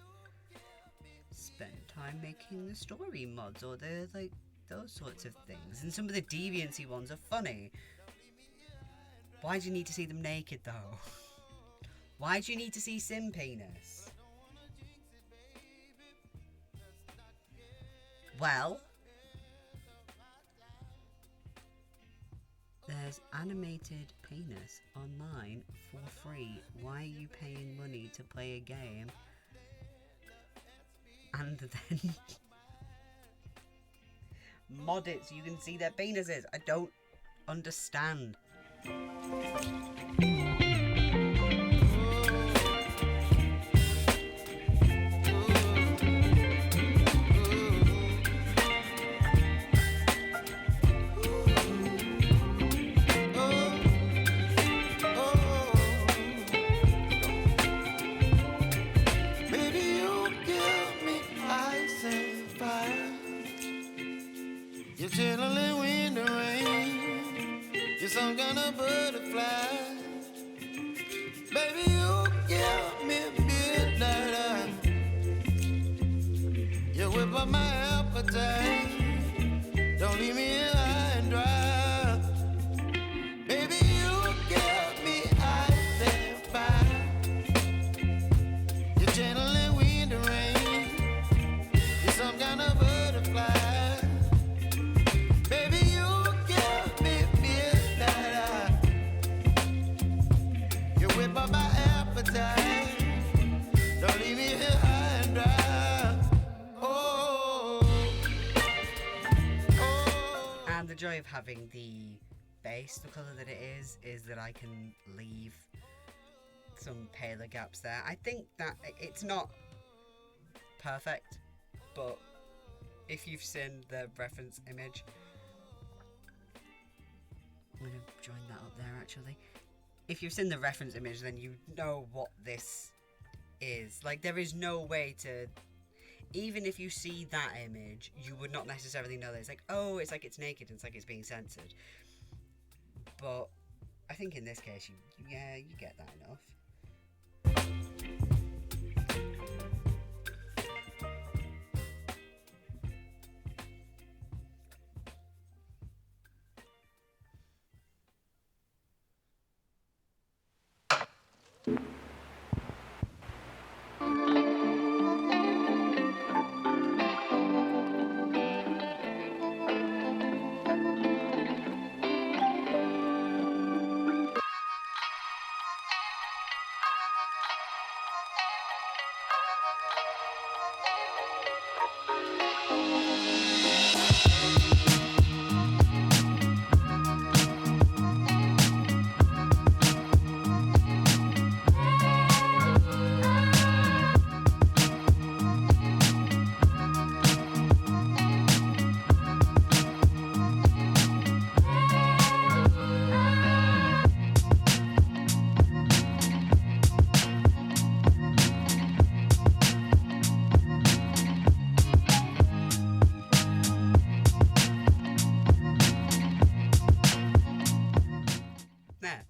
spend time making the story mods or the like those sorts of things. And some of the deviancy ones are funny. Why do you need to see them naked though? Why do you need to see sim penis? Well, there's animated penis online for free. Why are you paying money to play a game and then mod it so you can see their penises. I don't understand. You're chilling in the rain. You're some kind of butterfly. Baby, you give me midnight. You whip up my appetite. Don't leave me here high and dry. Baby, you give me ice and fire. You're channeling wind and rain. You're some kind of butterfly. Don't leave me here high and dry. Oh, oh. And the joy of having the base, the colour that it is that I can leave some paler gaps there. I think that it's not perfect, but if you've seen the reference image, I'm going to join that up there actually. If you've seen the reference image, then you know what this is. Like, there is no way to... Even if you see that image, you would not necessarily know that it's like, oh, it's like it's naked, it's like it's being censored. But I think in this case, you get that enough.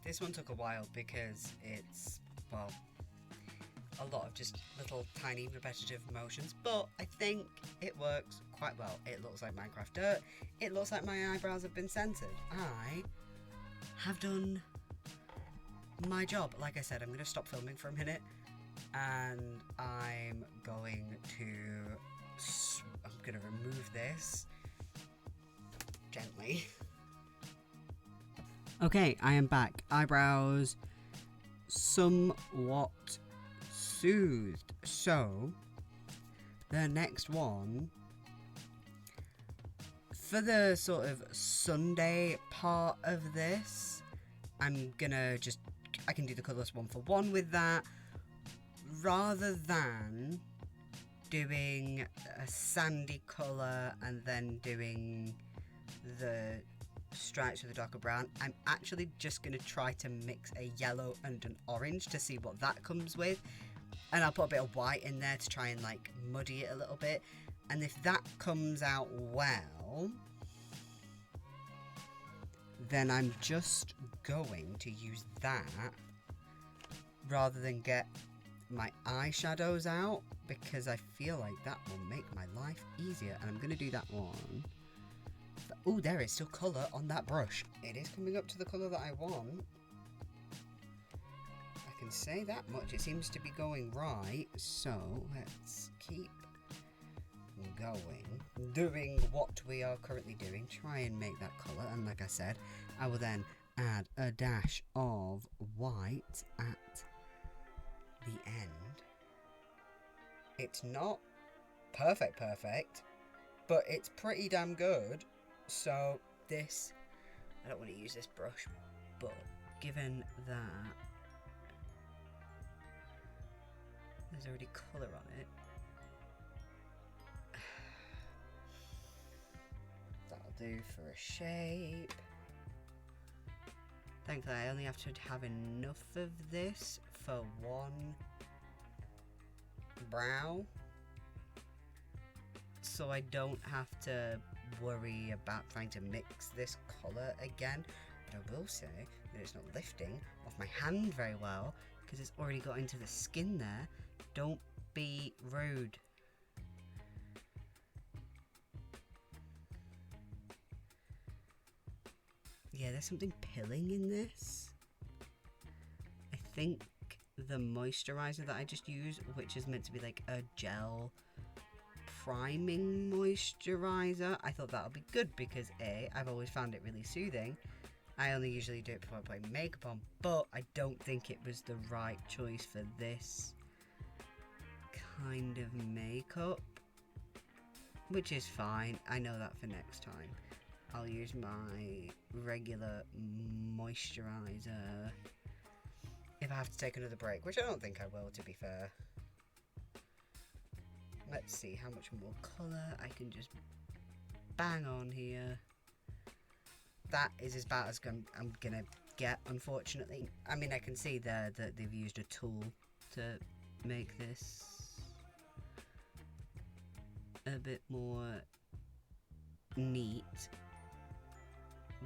This one took a while because it's, well, a lot of just little tiny repetitive motions, but I think it works quite well. It looks like Minecraft dirt. It looks like my eyebrows have been censored. I have done my job. Like I said, I'm going to stop filming for a minute and I'm going to remove this gently. Okay, I am back. Eyebrows somewhat soothed. So, the next one, for the sort of Sunday part of this, I'm gonna I can do the colours 1-for-1 with that, rather than doing a sandy colour and then doing the stripes with a darker brown. I'm actually just going to try to mix a yellow and an orange to see what that comes with, and I'll put a bit of white in there to try and like muddy it a little bit, and if that comes out well, then I'm just going to use that rather than get my eyeshadows out, because I feel like that will make my life easier, and I'm going to do that one. Oh, there is still colour on that brush. It is coming up to the colour that I want. I can say that much. It seems to be going right. So, let's keep going. Doing what we are currently doing. Try and make that colour. And like I said, I will then add a dash of white at the end. It's not perfect, but it's pretty damn good. So this, I don't want to use this brush, but given that there's already colour on it, that'll do for a shape. Thankfully, I only have to have enough of this for one brow, so I don't have to worry about trying to mix this colour again. But I will say that it's not lifting off my hand very well because it's already got into the skin there. Don't be rude. Yeah, there's something pilling in this. I think the moisturizer that I just used, which is meant to be like a gel priming moisturizer, I thought that would be good because A, I've always found it really soothing. I only usually do it before I put makeup on, but I don't think it was the right choice for this kind of makeup, which is fine. I know that for next time. I'll use my regular moisturizer if I have to take another break, which I don't think I will, to be fair. Let's see how much more colour I can just bang on here. That is as bad as I'm gonna get, unfortunately. I mean, I can see there that they've used a tool to make this a bit more neat,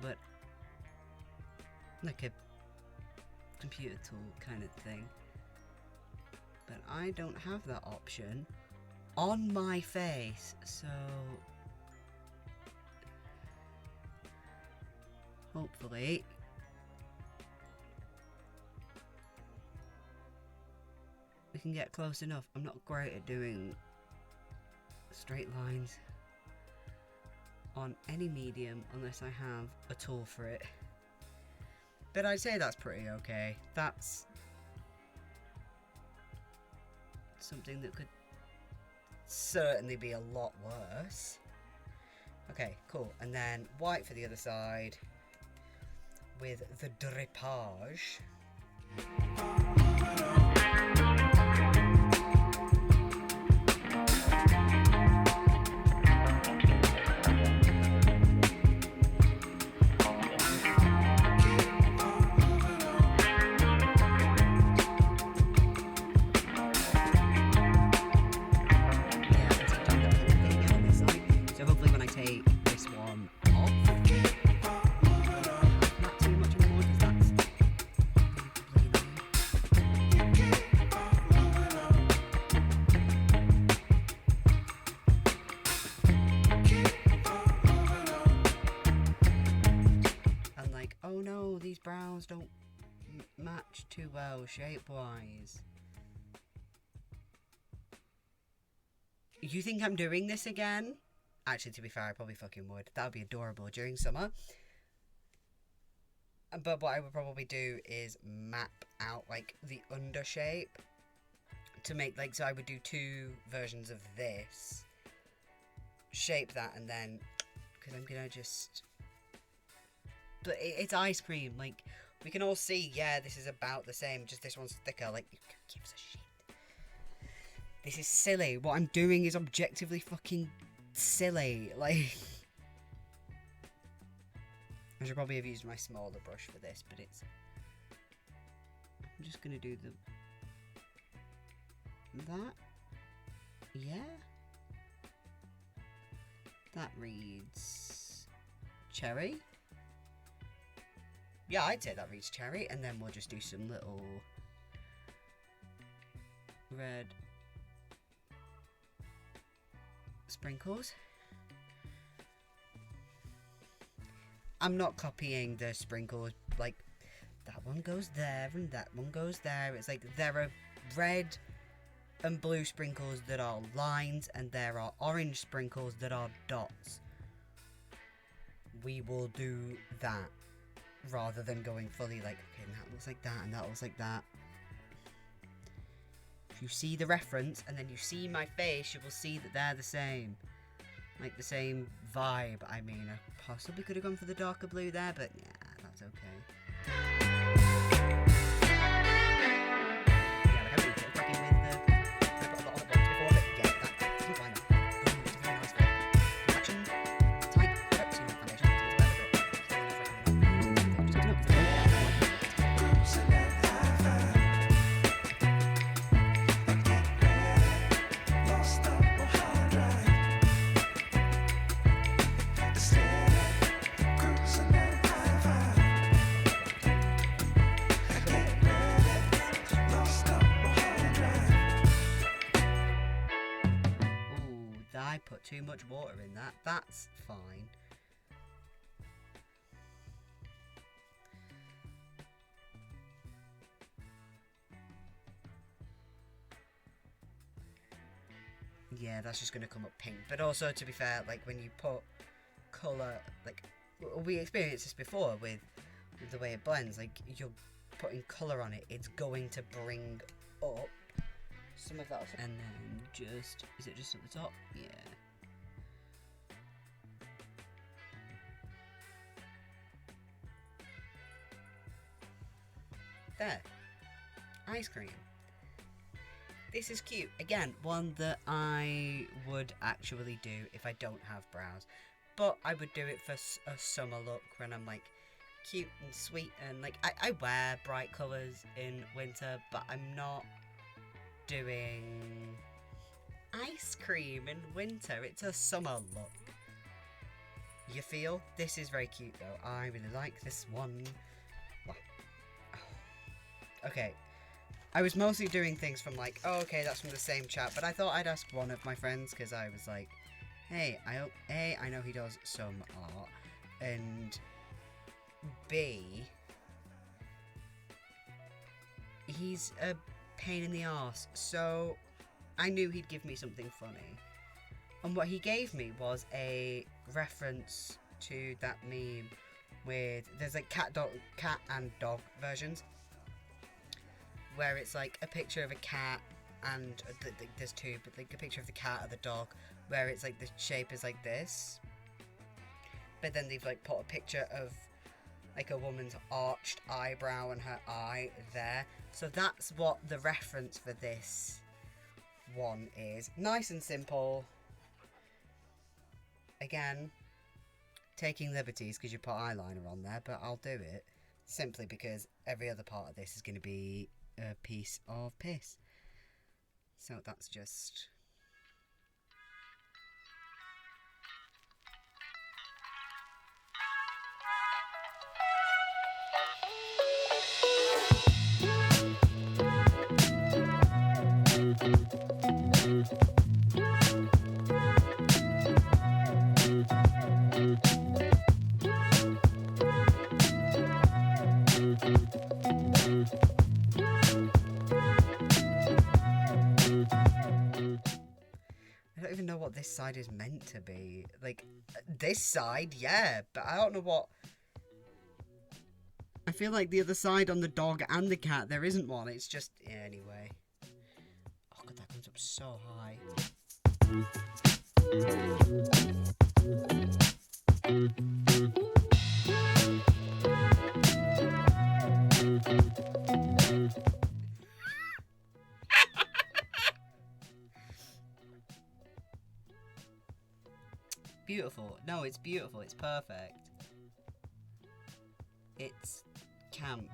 but like a computer tool kind of thing. But I don't have that option on my face, so hopefully we can get close enough. I'm not great at doing straight lines on any medium unless I have a tool for it. But I'd say that's pretty okay. That's something that could certainly be a lot worse. Okay, cool. And then white for the other side with the drippage. Brows don't match too well shape wise. You think I'm doing this again? Actually, to be fair, I probably fucking would. That would be adorable during summer. But what I would probably do is map out like the under shape to make like, so I would do 2 versions of this, shape that, and then because I'm gonna just, but it's ice cream, like we can all see, yeah, this is about the same, just this one's thicker. Like, who gives a shit? This is silly. What I'm doing is objectively fucking silly. Like, I should probably have used my smaller brush for this, but it's, I'm just gonna do that, yeah, that reads cherry. Yeah, I'd say that reads cherry, and then we'll just do some little red sprinkles. I'm not copying the sprinkles, like, that one goes there and that one goes there. It's like there are red and blue sprinkles that are lines, and there are orange sprinkles that are dots. We will do that, rather than going fully like, okay, and that looks like that, and that looks like that. you see the reference and then you see my face, you will see that they're the same. Like the same vibe. I mean, I possibly could have gone for the darker blue there, but yeah, that's okay. Yeah, like I really put fucking with the... I put a lot on the box before, but yeah, that's fine. It's a very nice fit. Action, tight, don't see no foundation. It's a better bit. Just enough. I put too much water in that. That's fine. Yeah, that's just going to come up pink. But also, to be fair, like when you put colour, like we experienced this before with the way it blends, like you're putting colour on it, it's going to bring up some of that. And then just, is it just at the top? Yeah. There. Ice cream. This is cute. Again, one that I would actually do if I don't have brows. But I would do it for a summer look when I'm like cute and sweet and like I wear bright colours in winter, but I'm not doing ice cream in winter. It's a summer look. You feel? This is very cute though. I really like this one. Okay, I was mostly doing things from like, oh, okay, that's from the same chat, but I thought I'd ask one of my friends because I was like, hey, I know he does some art, and B, he's a pain in the arse, so I knew he'd give me something funny, and what he gave me was a reference to that meme with, there's like cat and dog versions, where it's like a picture of a cat and there's two, but like a picture of the cat or the dog, where it's like the shape is like this, but then they've like put a picture of like a woman's arched eyebrow and her eye there. So that's what the reference for this one is. Nice and simple. Again, taking liberties because you put eyeliner on there, but I'll do it simply because every other part of this is going to be a piece of piss. So that's just... I don't even know what this side is meant to be. Like, this side, yeah, but I don't know what... I feel like the other side on the dog and the cat, there isn't one. It's just... Yeah, anyway. Oh god, that comes up so high. Beautiful. No, it's beautiful. It's perfect. It's camp.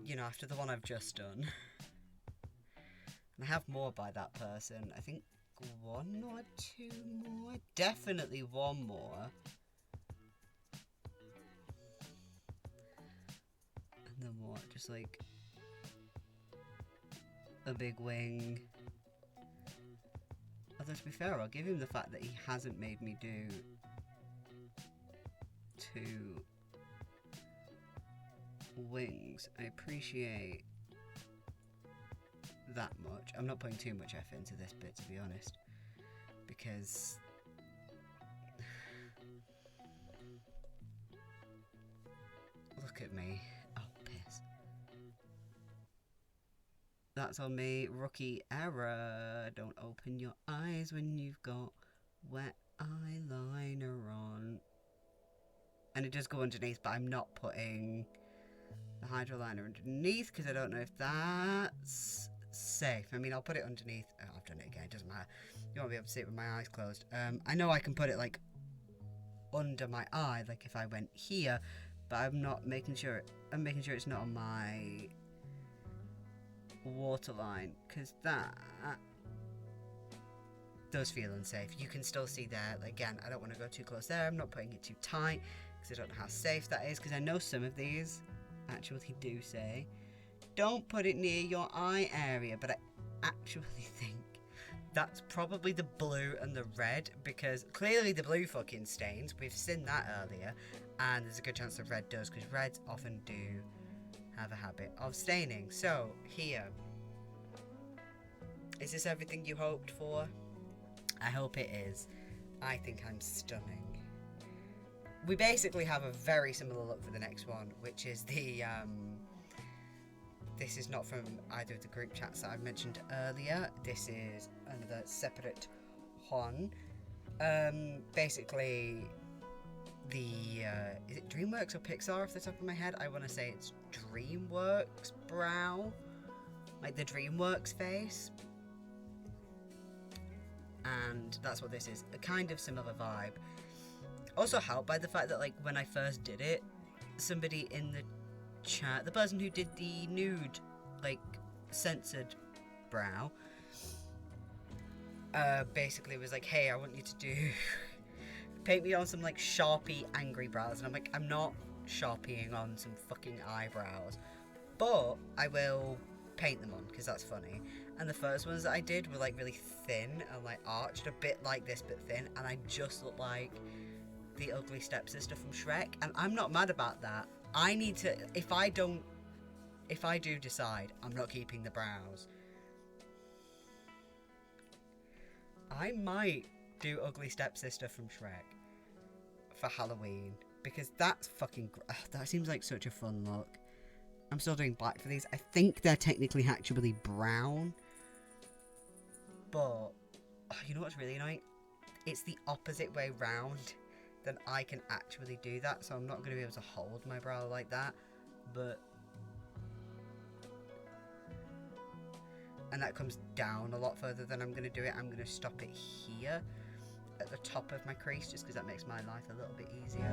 You know, after the one I've just done. And I have more by that person. I think one or two more. Definitely one more. And then what? Just like... a big wing. Although to be fair, I'll give him the fact that he hasn't made me do two wings. I appreciate that much. I'm not putting too much effort into this bit, to be honest, because look at me. Oh, piss. That's on me. Rookie error. Don't open your eyes when you've got wet eyeliner on. And it does go underneath, but I'm not putting the hydro liner underneath because I don't know if that's safe. I mean, I'll put it underneath. Oh, I've done it again. It doesn't matter. You won't be able to see it with my eyes closed. I know I can put it like under my eye, like if I went here, but I'm not making sure. I'm making sure it's not on my waterline because that does feel unsafe. You can still see there. Again, I don't want to go too close there. I'm not putting it too tight because I don't know how safe that is, because I know some of these actually do say don't put it near your eye area, but I actually think that's probably the blue and the red, because clearly the blue fucking stains. We've seen that earlier, and there's a good chance the red does, because reds often do have a habit of staining. So here, is this everything you hoped for? I hope it is. I think I'm stunning. We basically have a very similar look for the next one, which is the this is not from either of the group chats that I mentioned earlier. This is another separate one. Basically, the is it DreamWorks or Pixar off the top of my head? I want to say it's DreamWorks brow, like the DreamWorks face. And that's what this is, a kind of similar vibe. Also helped by the fact that, like, when I first did it, somebody in the chat, the person who did the nude, like, censored brow, basically was like, hey, I want you to do paint me on some, like, Sharpie angry brows. And I'm like, I'm not Sharpieing on some fucking eyebrows, but I will paint them on because that's funny. And the first ones that I did were, like, really thin and, like, arched, a bit like this but thin, and I just looked like the ugly stepsister from Shrek. And I'm not mad about that. I need to, if I do decide I'm not keeping the brows, I might do ugly stepsister from Shrek for Halloween, because that's fucking that seems like such a fun look. I'm still doing black for these. I think they're technically actually brown, but you know what's really annoying? It's the opposite way round than I can actually do that, so I'm not going to be able to hold my brow like that, but and that comes down a lot further than I'm going to do it. I'm going to stop it here at the top of my crease, just because that makes my life a little bit easier.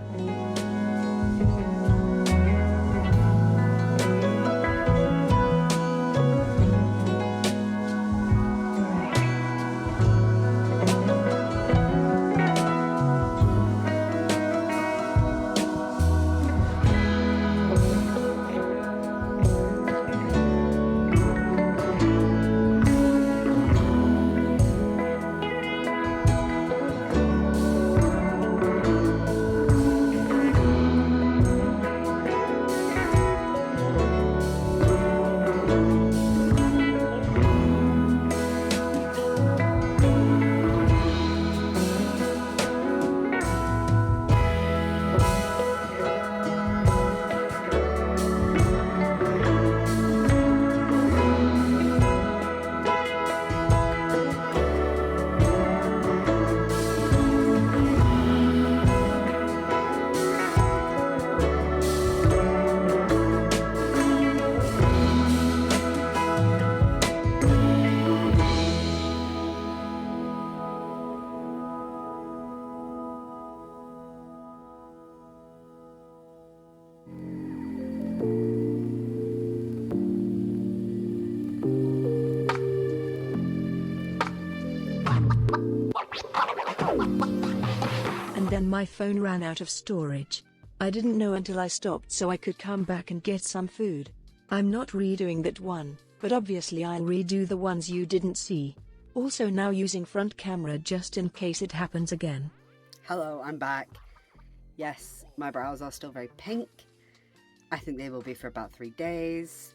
And then my phone ran out of storage. I didn't know until I stopped so I could come back and get some food. I'm not redoing that one, but obviously I'll redo the ones you didn't see. Also now using front camera just in case it happens again. Hello, I'm back. Yes, my brows are still very pink. I think they will be for about 3 days.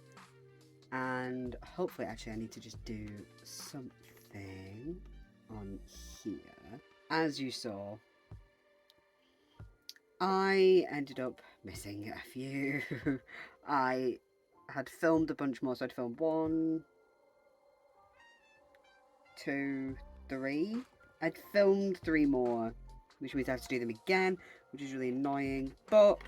And hopefully, actually, I need to just do something on here. As you saw, I ended up missing a few. I had filmed a bunch more, so I'd filmed 1, 2, 3. I'd filmed 3 more, which means I have to do them again, which is really annoying. But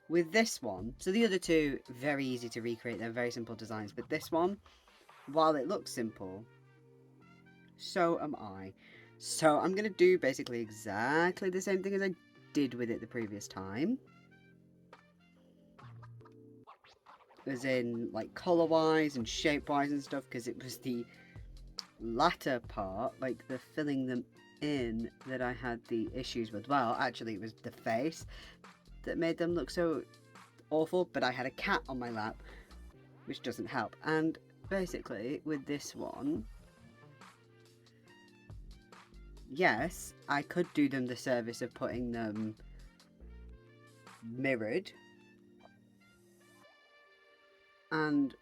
with this one, so the other 2, very easy to recreate, they're very simple designs, but this one, while it looks simple, so am I. So I'm going to do basically exactly the same thing as I did with it the previous time. As in, like, colour-wise and shape-wise and stuff, because it was the latter part, like the filling them in, that I had the issues with. Well, actually it was the face that made them look so awful, but I had a cat on my lap, which doesn't help. And basically, with this one, yes, I could do them the service of putting them mirrored and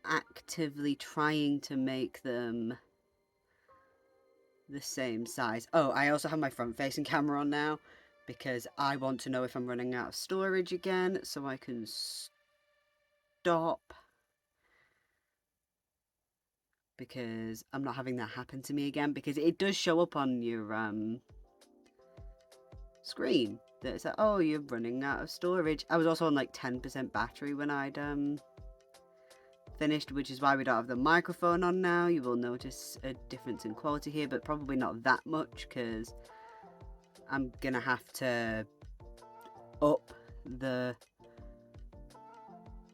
actively trying to make them the same size. Oh, I also have my front-facing camera on now because I want to know if I'm running out of storage again so I can stop, because I'm not having that happen to me again, because it does show up on your screen that it's like, oh, you're running out of storage. I was also on like 10% battery when I'd finished, which is why we don't have the microphone on now. You will notice a difference in quality here, but probably not that much, because I'm gonna have to up the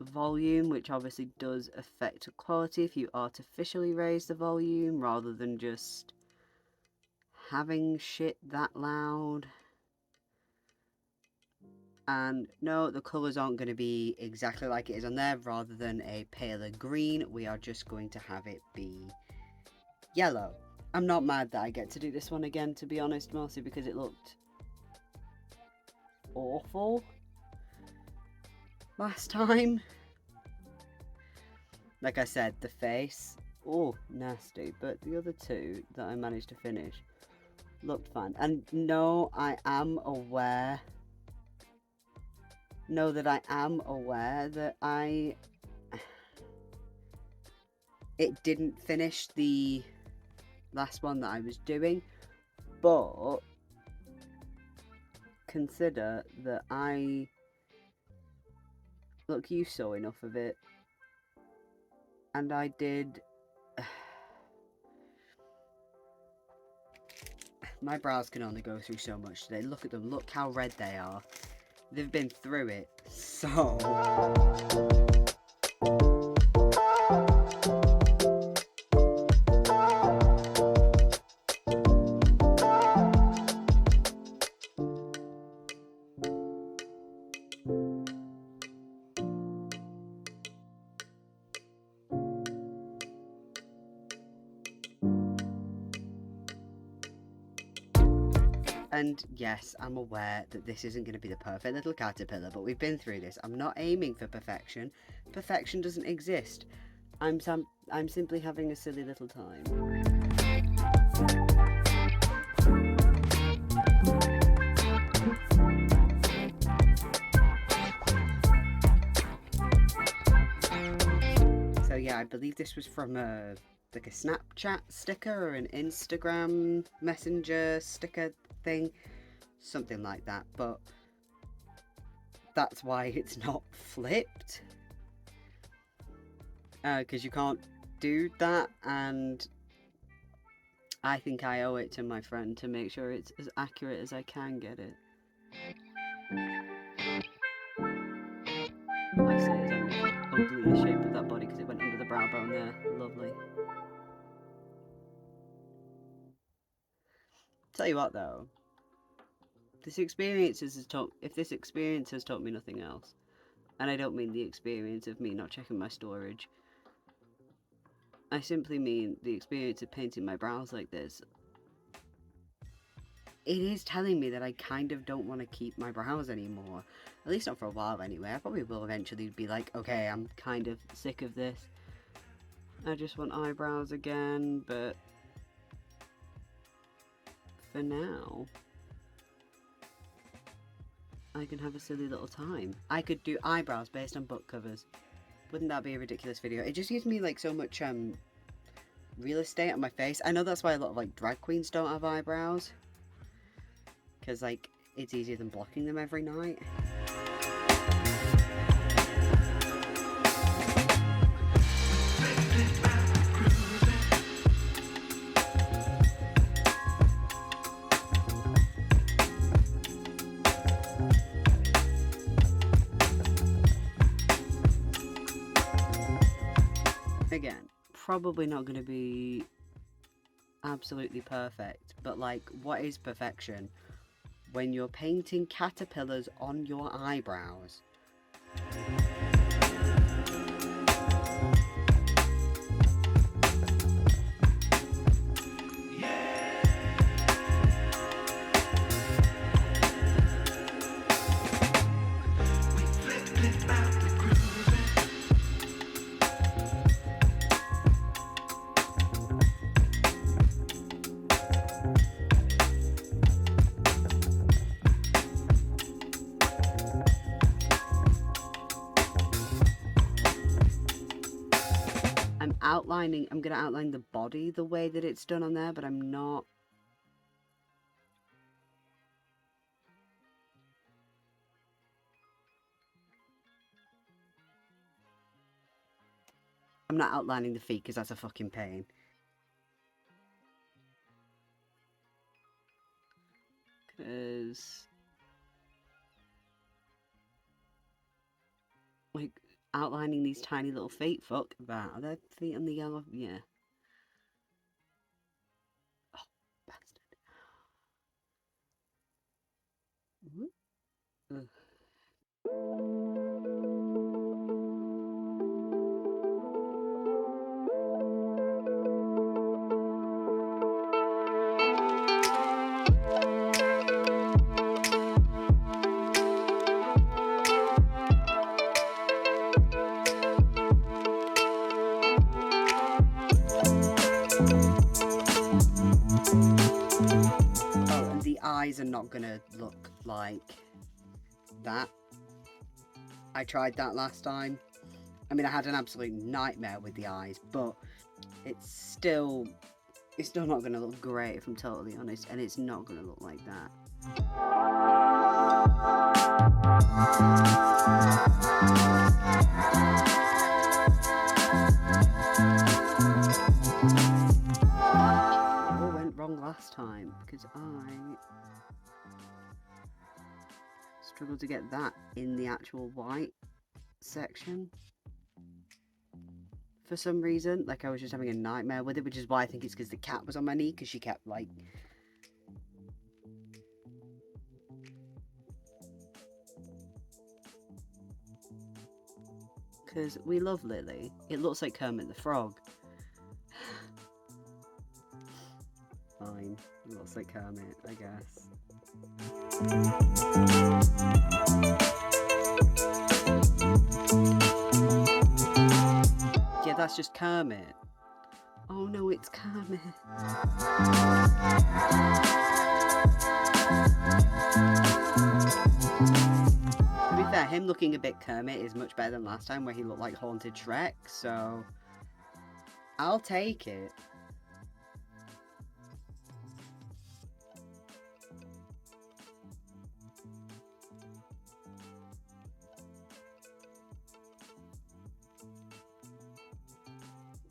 volume, which obviously does affect quality if you artificially raise the volume rather than just having shit that loud. And no, the colours aren't going to be exactly like it is on there. Rather than a paler green, we are just going to have it be yellow. I'm not mad that I get to do this one again, to be honest, mostly because it looked awful last time. Like I said, the face, oh, nasty, but the other 2 that I managed to finish looked fine. And no, I am aware, that it didn't finish the last one that I was doing, but consider that look, you saw enough of it, and I did. My brows can only go through so much today. Look at them, look how red they are. They've been through it, so... And yes, I'm aware that this isn't going to be the perfect little caterpillar, but we've been through this. I'm not aiming for perfection. Perfection doesn't exist. I'm simply having a silly little time. So yeah, I believe this was from like a Snapchat sticker or an Instagram messenger sticker thing, something like that, but that's why it's not flipped, because you can't do that, and I think I owe it to my friend to make sure it's as accurate as I can get it. I say as I'm making ugly the shape of that body because it went under the brow bone there. Lovely. Tell you what though, if this experience has taught me nothing else, and I don't mean the experience of me not checking my storage, I simply mean the experience of painting my brows like this, it is telling me that I kind of don't want to keep my brows anymore. At least not for a while anyway. I probably will eventually be like, okay, I'm kind of sick of this. I just want eyebrows again, but for now, I can have a silly little time. I could do eyebrows based on book covers. Wouldn't that be a ridiculous video? It just gives me like so much real estate on my face. I know that's why a lot of like drag queens don't have eyebrows, because like it's easier than blocking them every night. Again, probably not going to be absolutely perfect, but like, what is perfection when you're painting caterpillars on your eyebrows? I'm going to outline the body the way that it's done on there, but I'm not... I'm not outlining the feet because that's a fucking pain. Because... like, outlining these tiny little feet, fuck that. Are their feet on the yellow? Yeah. Oh, bastard. Ugh. Eyes are not gonna look like that. I tried that last time. I mean, I had an absolute nightmare with the eyes, but it's still not gonna look great if I'm totally honest, and it's not gonna look like that. Last time because I struggled to get that in the actual white section for some reason. Like, I was just having a nightmare with it, which is why I think it's because the cat was on my knee, because she kept like because we love Lily. It looks like Kermit the Frog. Fine, it looks like Kermit, I guess. Yeah, that's just Kermit. Oh no, it's Kermit. To be fair, him looking a bit Kermit is much better than last time where he looked like Haunted Shrek, so I'll take it.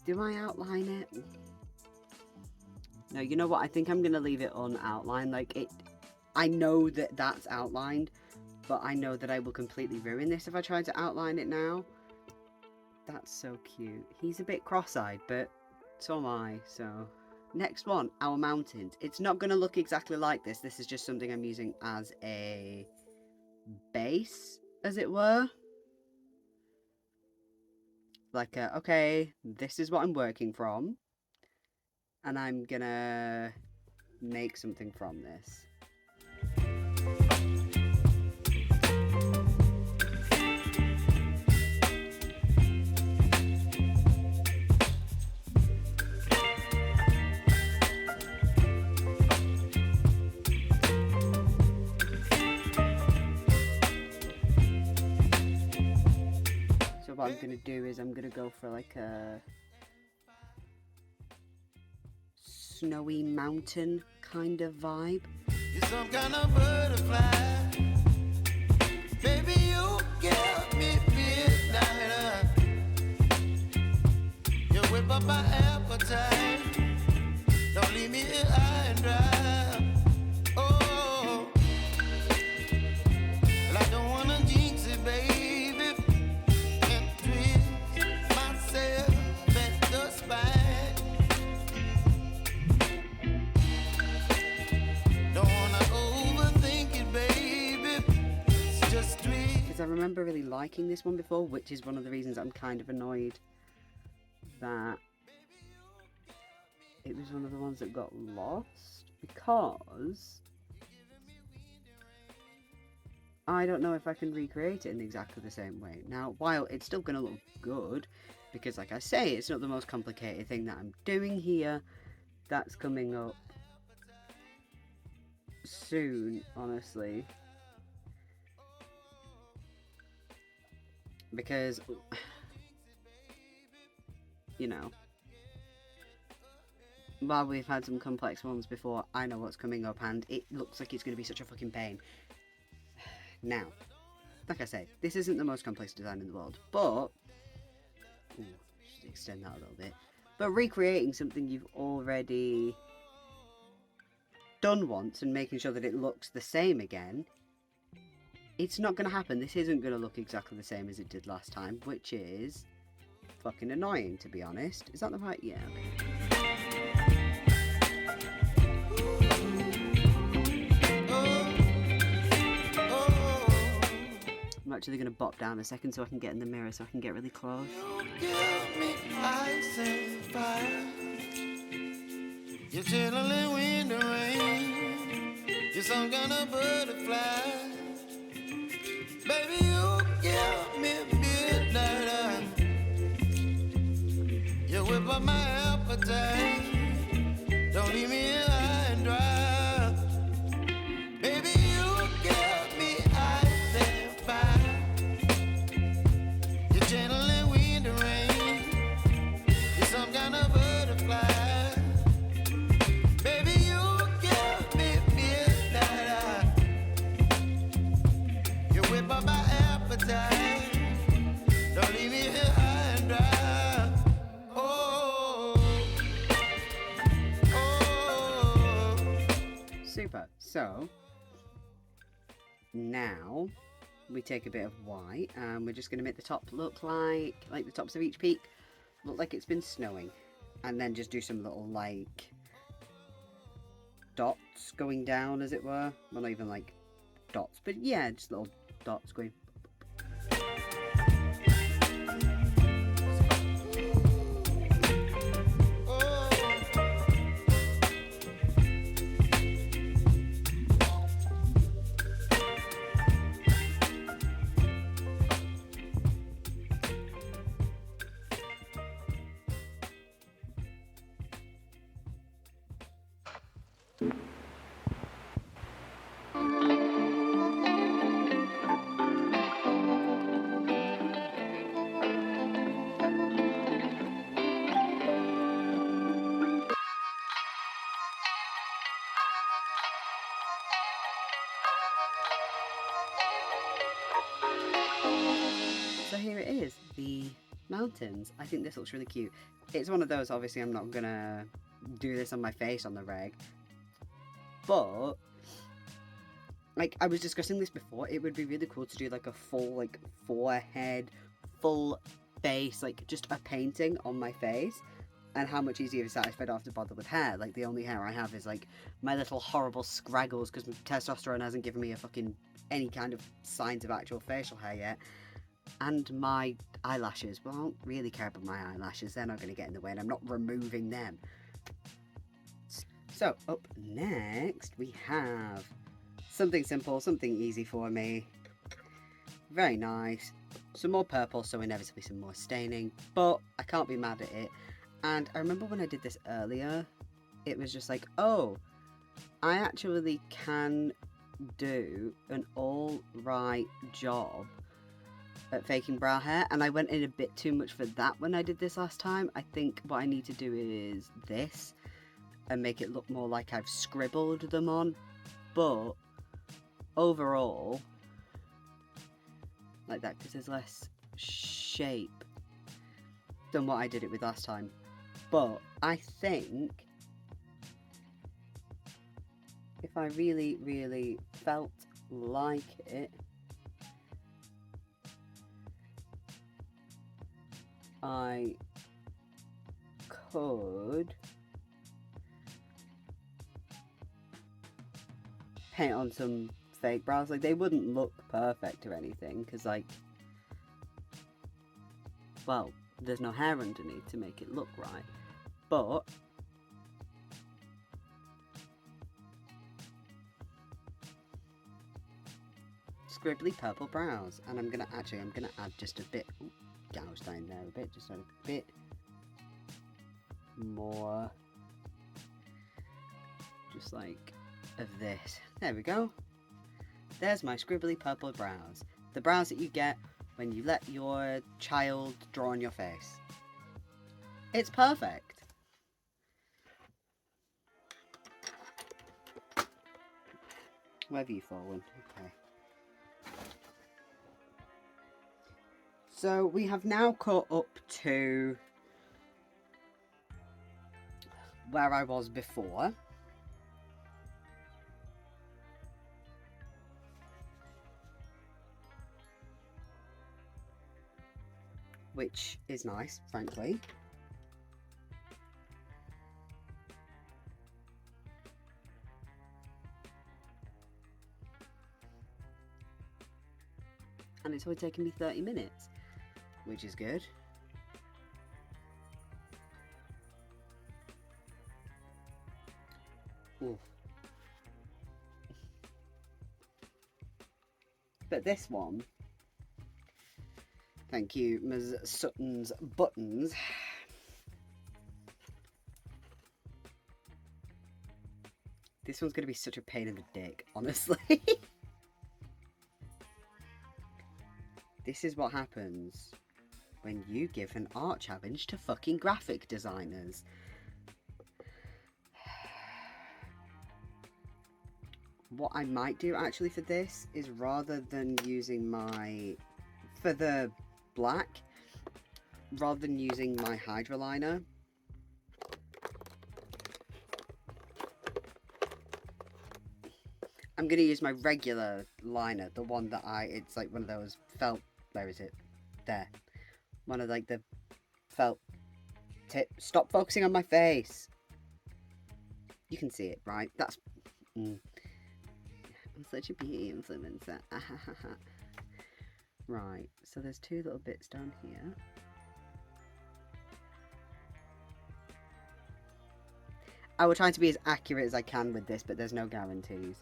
Do I outline it? No, you know what? I think I'm going to leave it unoutlined. Like, I know that that's outlined, but I know that I will completely ruin this if I try to outline it now. That's so cute. He's a bit cross-eyed, but so am I, so... Next one, our mountains. It's not going to look exactly like this. This is just something I'm using as a base, as it were. Like, okay, this is what I'm working from, and I'm gonna make something from this. what I'm going to do is I'm going to go for like a snowy mountain kind of vibe. You're some kind of butterfly. Baby, you give me midnight. You whip up my appetite. Don't leave me here high and dry. Oh, well, I don't wanna jinx it, baby, and twist myself at the spine. Don't wanna overthink it, baby. It's just twist. Because I remember really liking this one before, which is one of the reasons I'm kind of annoyed that it was one of the ones that got lost, because I don't know if I can recreate it in exactly the same way. Now, while it's still going to look good, because like I say, it's not the most complicated thing that I'm doing here, that's coming up soon, honestly. Because, you know, while we've had some complex ones before, I know what's coming up and it looks like it's going to be such a fucking pain. Now, like I say, this isn't the most complex design in the world, but... Ooh, just extend that a little bit. But recreating something you've already done once and making sure that it looks the same again, it's not going to happen. This isn't going to look exactly the same as it did last time, which is fucking annoying, to be honest. Is that the right? Yeah. I'm actually going to bop down a second so I can get in the mirror so I can get really close. You give me ice and fire. You're chilling wind and rain. You're some kind of butterfly. Baby, you give me midnight. You whip up my appetite. Don't leave me here high and dry. Baby, you give me ice and fire. You're channeling wind and rain. You're some kind of butterfly. Baby, you give me midnight. You whip up my appetite. Don't leave me here high and dry. Oh, oh. Super. So, now we take a bit of white and we're just going to make the top look like the tops of each peak look like it's been snowing, and then just do some little like dots going down, as it were. Well, not even like dots, but yeah, just little dots going. So here it is, the mountains. I think this looks really cute. It's one of those, obviously I'm not gonna do this on my face on the reg, but like I was discussing this before, it would be really cool to do like a full like forehead, full face, like just a painting on my face. And how much easier is that if I don't have to bother with hair? Like the only hair I have is like my little horrible scraggles because my testosterone hasn't given me a fucking any kind of signs of actual facial hair yet. And my eyelashes. Well, I don't really care about my eyelashes. They're not going to get in the way and I'm not removing them. So, up next we have something simple, something easy for me. Very nice. Some more purple, so inevitably some more staining. But I can't be mad at it. And I remember when I did this earlier, it was just like, oh, I actually can do an alright job at faking brow hair, and I went in a bit too much for that when I did this last time. I think what I need to do is this and make it look more like I've scribbled them on, but overall like that, because there's less shape than what I did it with last time. But I think if I really felt like it, I could paint on some fake brows. Like, they wouldn't look perfect or anything, because, like, well, there's no hair underneath to make it look right. But scribbly purple brows, and I'm gonna add just a bit, gouge that in there a bit, just a bit more, just like of this. There we go. There's my scribbly purple brows. The brows that you get when you let your child draw on your face. It's perfect. Where have you fallen? Okay. So we have now caught up to where I was before. Which is nice, frankly. And it's only taken me 30 minutes, which is good. Ooh. But this one, thank you, Ms. Sutton's Buttons, this one's going to be such a pain in the dick, honestly. This is what happens when you give an art challenge to fucking graphic designers. What I might do actually for this is, rather than using for the black, rather than using my Hydra liner, I'm going to use my regular liner, the one that it's like one of those felt, where is it? There. One of like the felt tip. Stop focusing on my face. You can see it, right? That's, I'm such a beauty influencer. Right, so there's two little bits down here. I will try to be as accurate as I can with this, but there's no guarantees.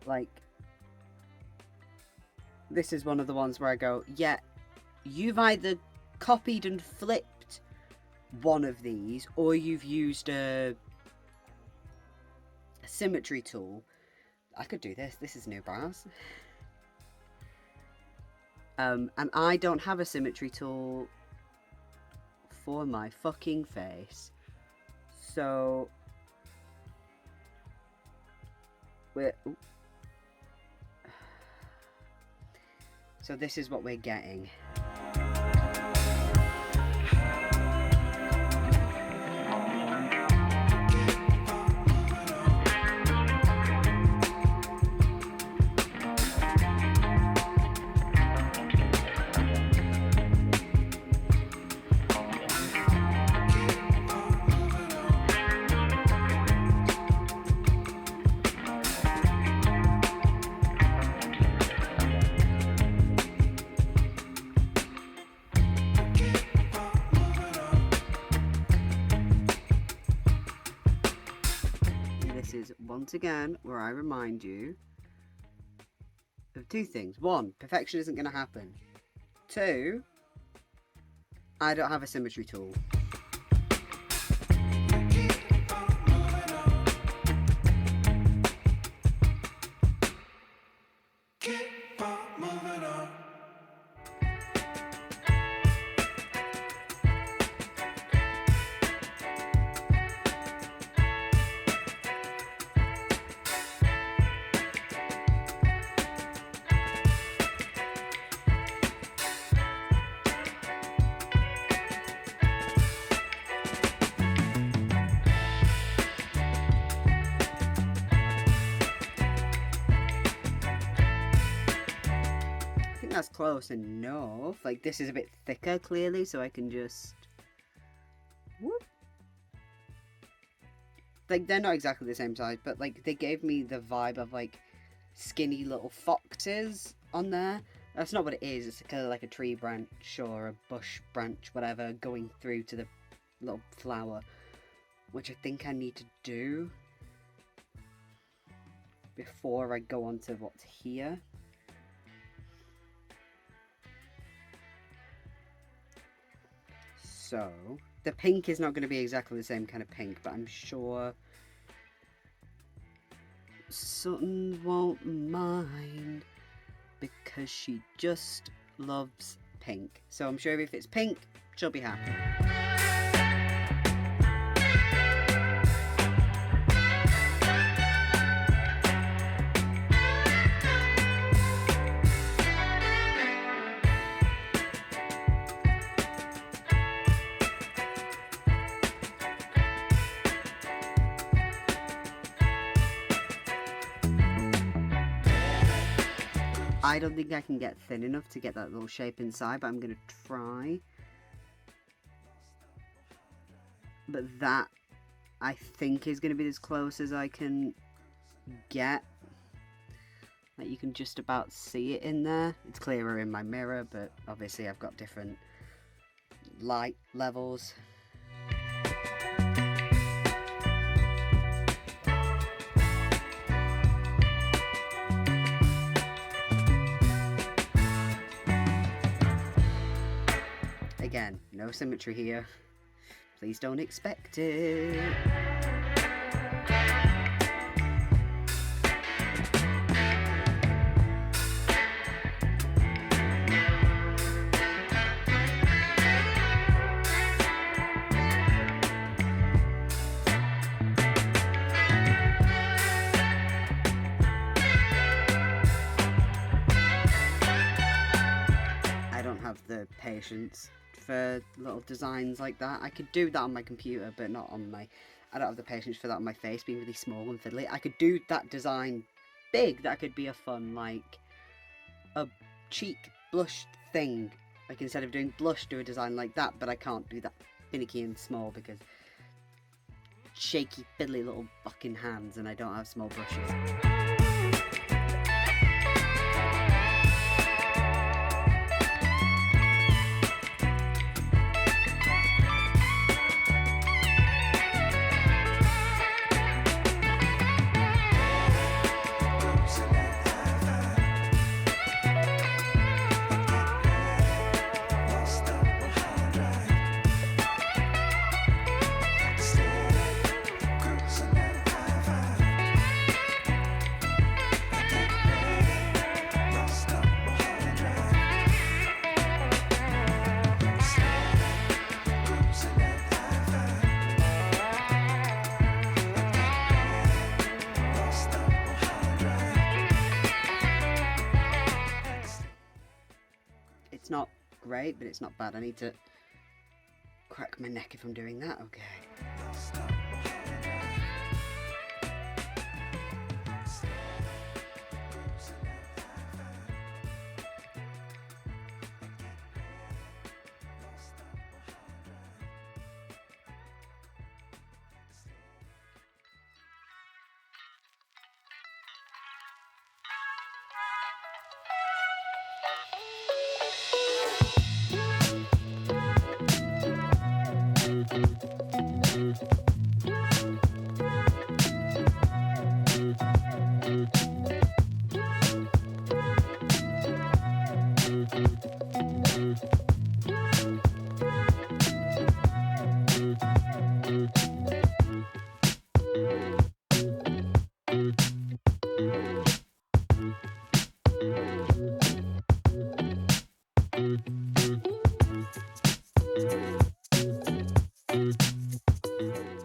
Like, this is one of the ones where I go, yeah, you've either copied and flipped one of these, or you've used a symmetry tool. I could do this. This is new brows. And I don't have a symmetry tool for my fucking face. So so this is what we're getting. Once again, where I remind you of two things. One, perfection isn't going to happen. Two, I don't have a symmetry tool. that's close enough. Like, this is a bit thicker, clearly, so I can just... Whoop. Like, they're not exactly the same size, but, like, they gave me the vibe of, like, skinny little foxes on there. That's not what it is. It's kind of like a tree branch or a bush branch, whatever, going through to the little flower, which I think I need to do before I go on to what's here. So, the pink is not going to be exactly the same kind of pink, but I'm sure Sutton won't mind because she just loves pink. So I'm sure if it's pink, she'll be happy. I don't think I can get thin enough to get that little shape inside, but I'm going to try. But that, I think, is going to be as close as I can get. Like, you can just about see it in there. It's clearer in my mirror, but obviously I've got different light levels. Again, no symmetry here. Please don't expect it. I don't have the patience for little designs like that. I could do that on my computer, but not on my... I don't have the patience for that on my face, being really small and fiddly. I could do that design big. That could be a fun, like, a cheek blush thing. Like, instead of doing blush, do a design like that, but I can't do that finicky and small because shaky, fiddly little fucking hands, and I don't have small brushes. It's not great, but it's not bad. I need to crack my neck if I'm doing that. Okay.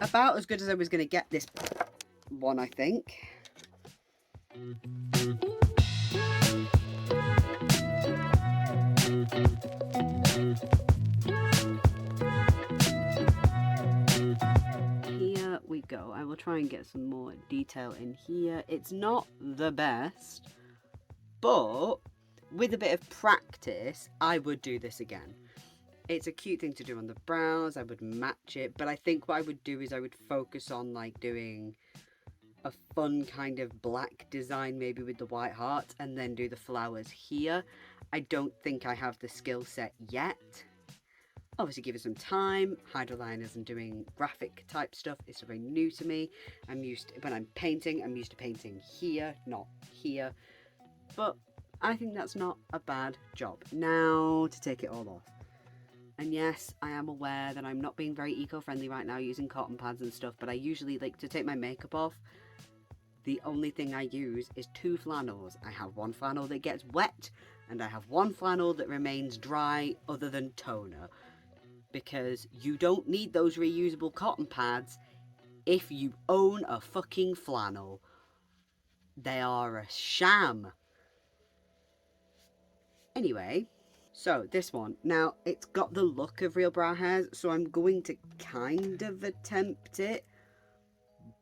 About as good as I was going to get this one, I think. Here we go. I will try and get some more detail in here. It's not the best, but with a bit of practice, I would do this again. It's a cute thing to do on the brows. I would match it, but I think what I would do is I would focus on like doing a fun kind of black design, maybe with the white hearts, and then do the flowers here. I don't think I have the skill set yet. Obviously, give it some time. Hydroliners and doing graphic type stuff is very new to me. I'm used to, when I'm painting here, not here. But I think that's not a bad job. Now to take it all off. And yes, I am aware that I'm not being very eco-friendly right now using cotton pads and stuff, but I usually like to take my makeup off. The only thing I use is 2 flannels. I have 1 flannel that gets wet, and I have 1 flannel that remains dry other than toner. Because you don't need those reusable cotton pads if you own a fucking flannel. They are a sham. Anyway, so this one. Now, it's got the look of real brow hairs, so I'm going to kind of attempt it.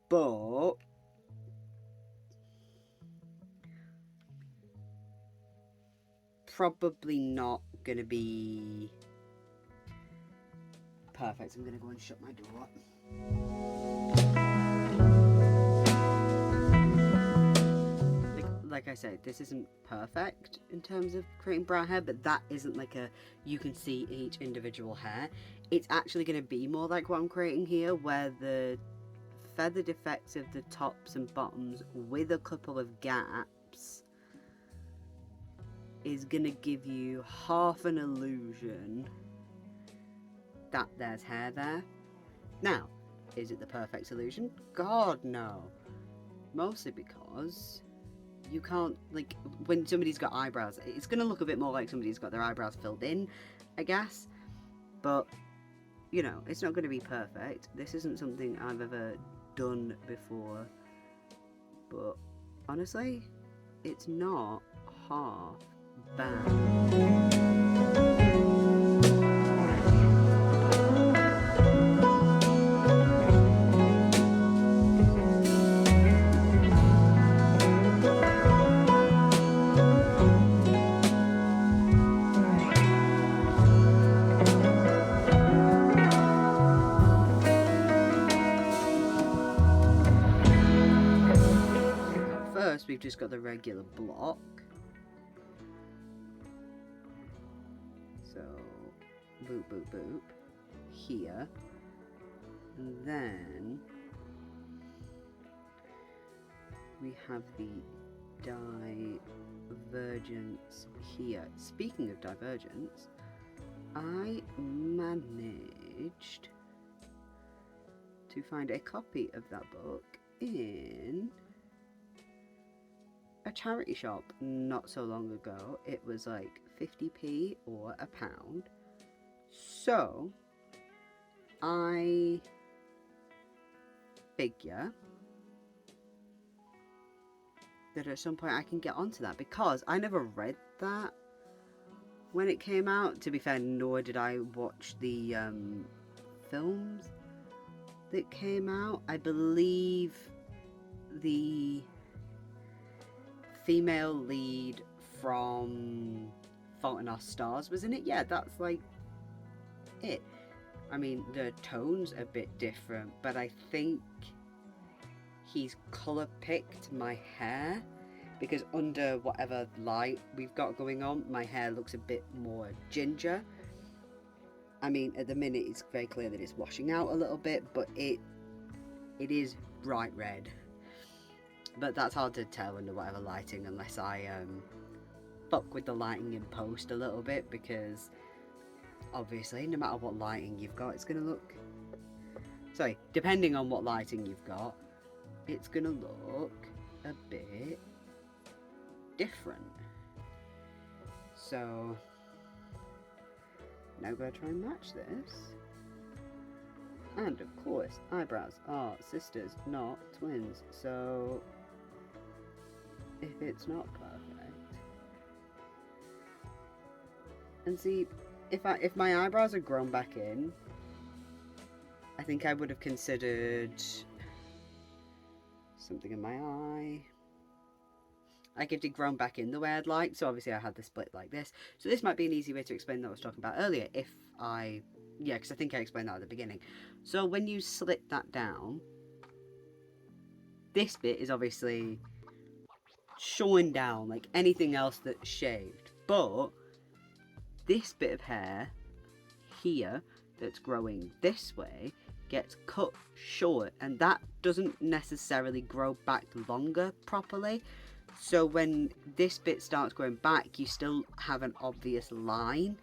But probably not going to be perfect. I'm going to go and shut my door. Like I said, this isn't perfect in terms of creating brow hair, but that isn't like a you can see each individual hair. It's actually going to be more like what I'm creating here, where the feathered effects of the tops and bottoms with a couple of gaps is going to give you half an illusion that there's hair there. Now, is it the perfect illusion? God, no. Mostly because you can't, like, when somebody's got eyebrows, it's going to look a bit more like somebody's got their eyebrows filled in, I guess. But, you know, it's not going to be perfect. This isn't something I've ever done before. But, honestly, it's not half bad. We've just got the regular block. So, boop, boop, boop. Here. And then we have the divergence here. Speaking of divergence, I managed to find a copy of that book in a charity shop not so long ago. It was like 50p or £1. So I figure that at some point I can get onto that, because I never read that when it came out. To be fair, nor did I watch the films that came out. I believe the female lead from Fault in Our Stars was in it. Yeah, that's like it. I mean, the tone's a bit different, but I think he's colour picked my hair, because under whatever light we've got going on, my hair looks a bit more ginger. I mean, at the minute it's very clear that it's washing out a little bit, but it is bright red. But that's hard to tell under whatever lighting, unless I fuck with the lighting in post a little bit, because obviously no matter what lighting you've got, it's going to look... Sorry, depending on what lighting you've got, it's going to look a bit different. So, now we're going to try and match this. And of course, eyebrows are sisters, not twins. So, if it's not perfect, and see, if my eyebrows are grown back in, I think I would have considered something in my eye. Like if they'd grown back in the way I'd like. So obviously I had the split like this. So this might be an easy way to explain that I was talking about earlier. If I, yeah, because I think I explained that at the beginning. So when you slit that down, this bit is obviously showing down like anything else that's shaved. But this bit of hair here that's growing this way gets cut short, and that doesn't necessarily grow back longer properly. So when this bit starts growing back, you still have an obvious line,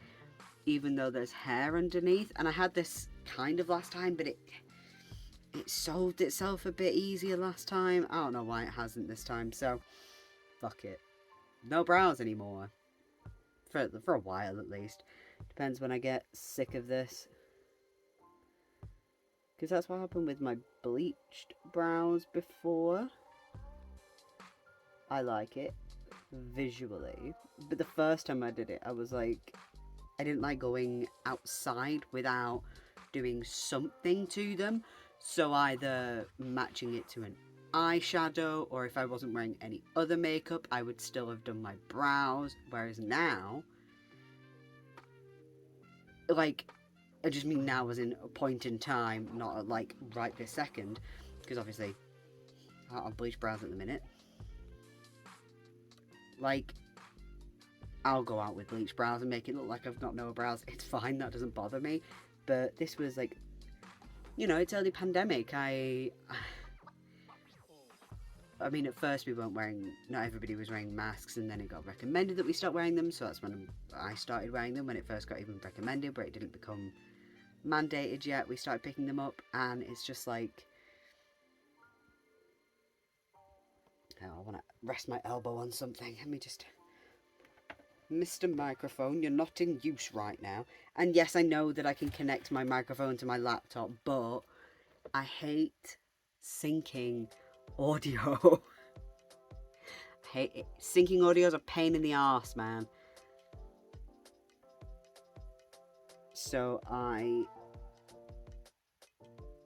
even though there's hair underneath. And I had this kind of last time, but it solved itself a bit easier last time. I don't know why it hasn't this time, so fuck it. No brows anymore. For a while at least. Depends when I get sick of this. Because that's what happened with my bleached brows before. I like it visually. But the first time I did it, I was like, I didn't like going outside without doing something to them. So either matching it to an eyeshadow, or if I wasn't wearing any other makeup, I would still have done my brows. Whereas now, like, I just mean now as in a point in time, not at, like, right this second. Because obviously, I don't have bleached brows at the minute. Like, I'll go out with bleached brows and make it look like I've got no brows. It's fine, that doesn't bother me. But this was like, you know, it's early pandemic. I mean, at first we weren't wearing, not everybody was wearing masks, and then it got recommended that we start wearing them. So that's when I started wearing them, when it first got even recommended, but it didn't become mandated yet. We started picking them up, and it's just like, oh, I want to rest my elbow on something. Let me just... Mr. Microphone, you're not in use right now. And yes, I know that I can connect my microphone to my laptop, but I hate syncing audio. I hate it. Syncing audio is a pain in the arse, man. So I'm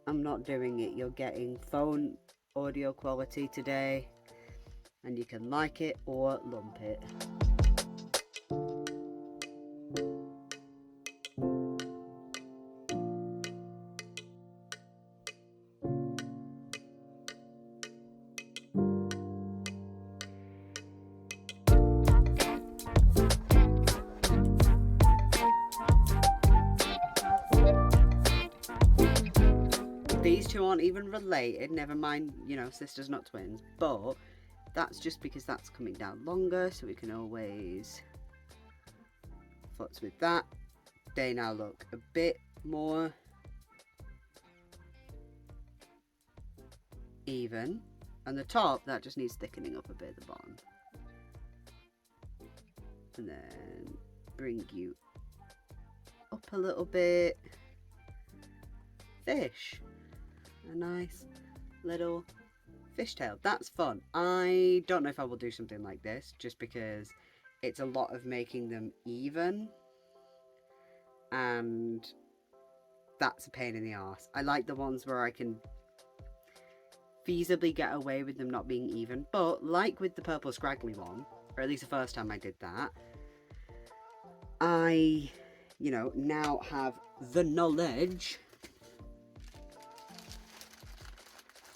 not doing it. You're getting phone audio quality today, and you can like it or lump it. These two aren't even related, never mind, you know, sisters not twins, but that's just because that's coming down longer, so we can always futz with that. They now look a bit more even, and the top, that just needs thickening up a bit at the bottom. And then bring you up a little bit. Fish. A nice little fishtail. That's fun. I don't know if I will do something like this, just because it's a lot of making them even, and that's a pain in the arse. I like the ones where I can feasibly get away with them not being even, but like with the purple scraggly one, or at least the first time I did that, I, you know, now have the knowledge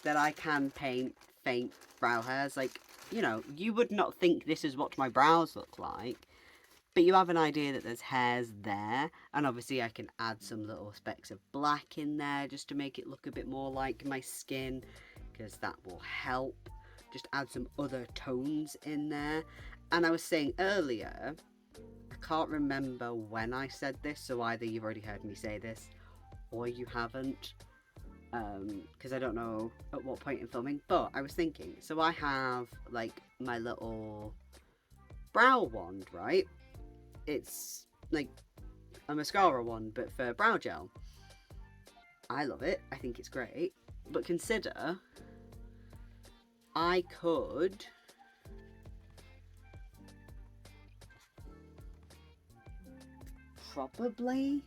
that I can paint faint brow hairs. Like, you know, you would not think this is what my brows look like, but you have an idea that there's hairs there, and obviously I can add some little specks of black in there just to make it look a bit more like my skin, because that will help. Just add some other tones in there. And I was saying earlier, I can't remember when I said this, so either you've already heard me say this or you haven't, because I don't know at what point in filming, but I was thinking, so I have like my little brow wand, right? It's like a mascara wand, but for brow gel. I love it. I think it's great. But consider, I could probably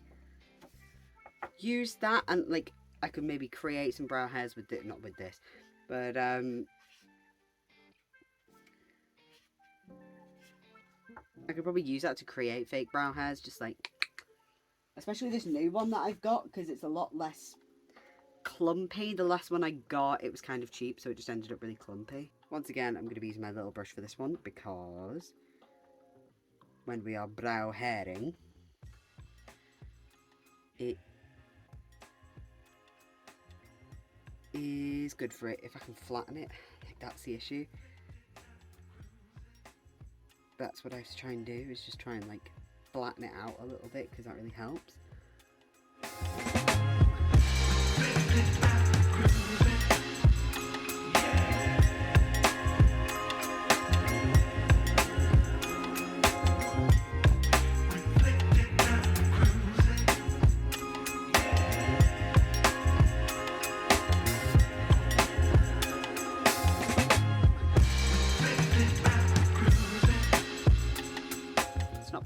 use that, and like I could maybe create some brow hairs with it, not with this, but I could probably use that to create fake brow hairs, just like, especially this new one that I've got, because it's a lot less clumpy. The last one I got, it was kind of cheap, so it just ended up really clumpy. Once again, I'm going to be using my little brush for this one, because when we are brow hairing, it is good for it if I can flatten it. I think that's the issue. That's what I have to try and do, is just try and like flatten it out a little bit, because that really helps.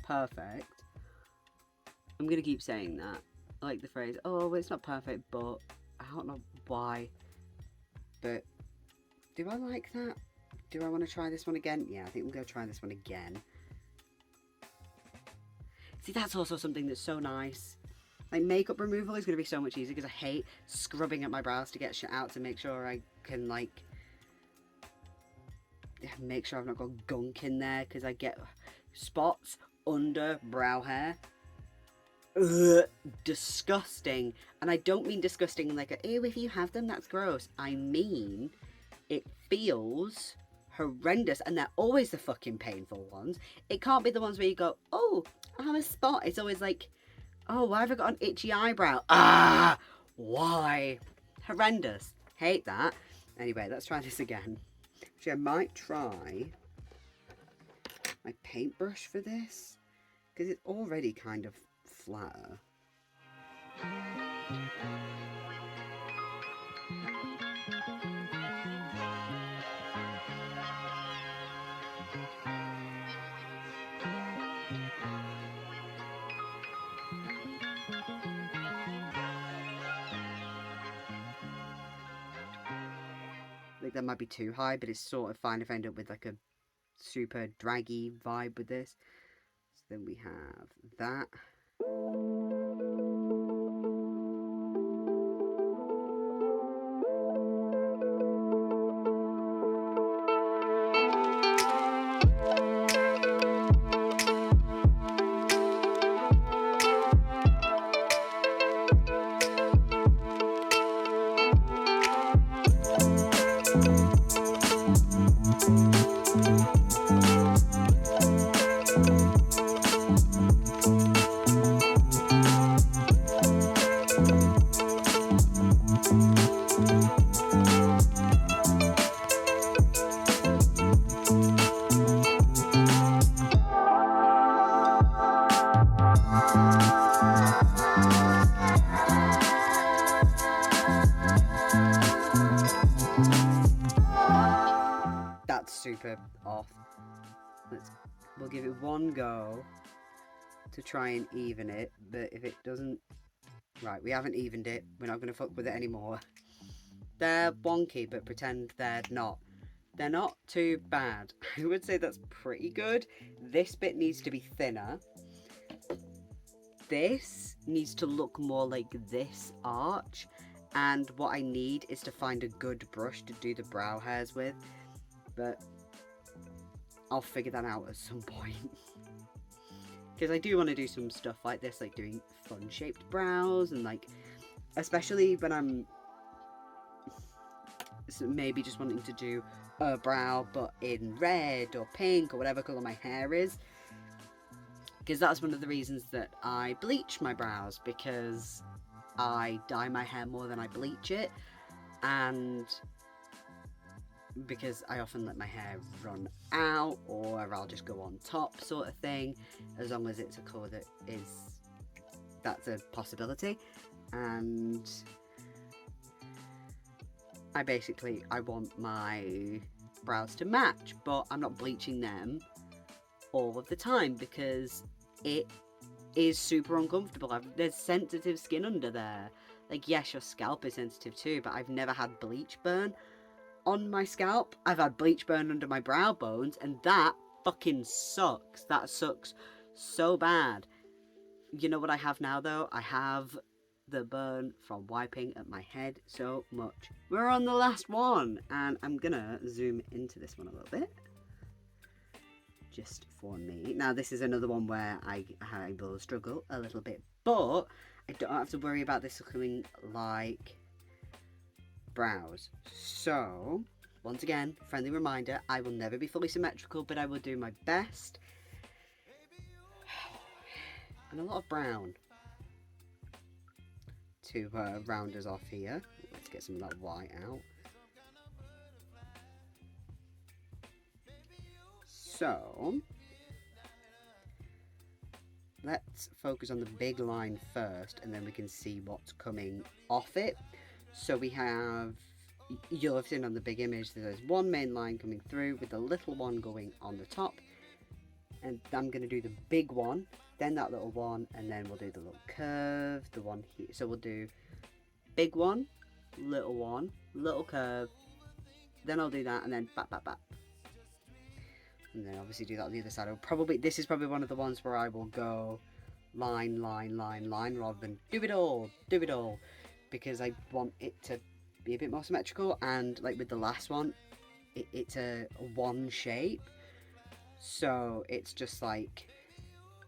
Perfect. I'm gonna keep saying that. I like the phrase, oh, it's not perfect, but I don't know why. But do I like that? Do I want to try this one again? Yeah, I think I'm gonna try this one again. See, that's also something that's so nice. Like, makeup removal is gonna be so much easier, because I hate scrubbing at my brows to get shit out, to make sure I can, like, make sure I've not got gunk in there, because I get spots under brow hair. Ugh, disgusting. And I don't mean disgusting like, ew, if you have them, that's gross. I mean, it feels horrendous, and they're always the fucking painful ones. It can't be the ones where you go, oh, I have a spot. It's always like, oh, why have I got an itchy eyebrow? Ah, why? Horrendous. Hate that. Anyway, let's try this again. Actually, I might try my paintbrush for this, because it's already kind of flatter. Like, that might be too high, but it's sort of fine if I end up with like a super draggy vibe with this. So then we have that. Super off. We'll give it one go to try and even it, but if it doesn't, right, we haven't evened it, we're not going to fuck with it anymore. They're wonky, but pretend they're not. They're not too bad. I would say that's pretty good. This bit needs to be thinner. This needs to look more like this arch, and what I need is to find a good brush to do the brow hairs with. But I'll figure that out at some point. Because I do want to do some stuff like this, like doing fun shaped brows, and like, especially when I'm maybe just wanting to do a brow but in red or pink or whatever colour my hair is. Because that's one of the reasons that I bleach my brows, because I dye my hair more than I bleach it, and because I often let my hair run out, or I'll just go on top sort of thing, as long as it's a colour that is, that's a possibility. And I want my brows to match, but I'm not bleaching them all of the time, because it is super uncomfortable. There's sensitive skin under there. Like, yes, your scalp is sensitive too, but I've never had bleach burn on my scalp. I've had bleach burn under my brow bones, and that fucking sucks. That sucks so bad. You know what I have now though? I have the burn from wiping at my head so much. We're on the last one, and I'm gonna zoom into this one a little bit. Just for me. Now this is another one where I will struggle a little bit, but I don't have to worry about this looking like brows. So once again, friendly reminder, I will never be fully symmetrical, but I will do my best. And a lot of brown to round us off here. Let's get some of that white out. So let's focus on the big line first, and then we can see what's coming off it. So we have, you'll have seen on the big image, there's one main line coming through with the little one going on the top, and I'm going to do the big one, then that little one, and then we'll do the little curve, the one here. So we'll do big one, little curve, then I'll do that, and then bap, bap, bap. And then obviously do that on the other side. This is probably one of the ones where I will go line, line, line, line, rather than do it all, because I want it to be a bit more symmetrical. And like with the last one, it's a one shape, so it's just like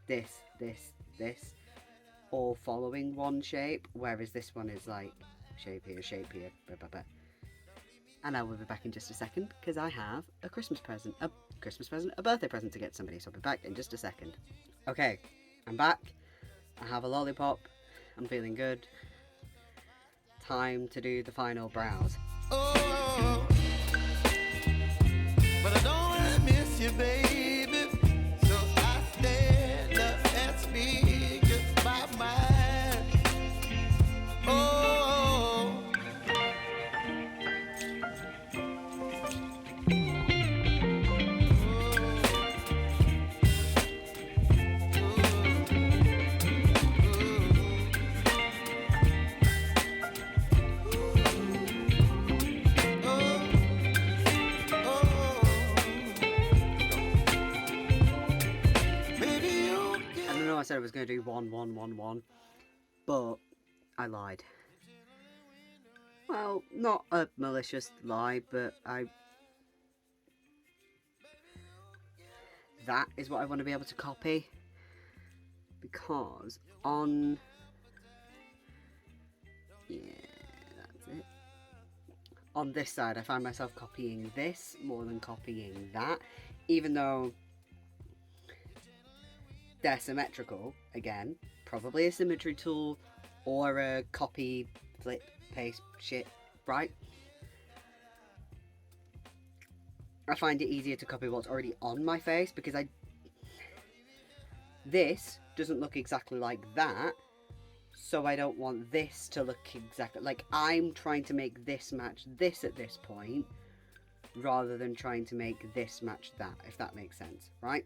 this, all following one shape, whereas this one is like shape here, blah, blah, blah. And I will be back in just a second, because I have a birthday present to get somebody, so I'll be back in just a second. Okay, I'm back. I have a lollipop. I'm feeling good. Time to do the final brows. Oh, but I don't wanna miss you, baby. So I stand up and speak just my mind. Oh. I said I was going to do 1, 1, 1, 1, but I lied. Well, not a malicious lie, but that is what I want to be able to copy, because on, yeah, that's it. On this side, I find myself copying this more than copying that, even though they're symmetrical. Again, probably a symmetry tool or a copy, flip, paste shit, right? I find it easier to copy what's already on my face, because this doesn't look exactly like that, so I don't want this to look exactly like, I'm trying to make this match this at this point rather than trying to make this match that, if that makes sense, right?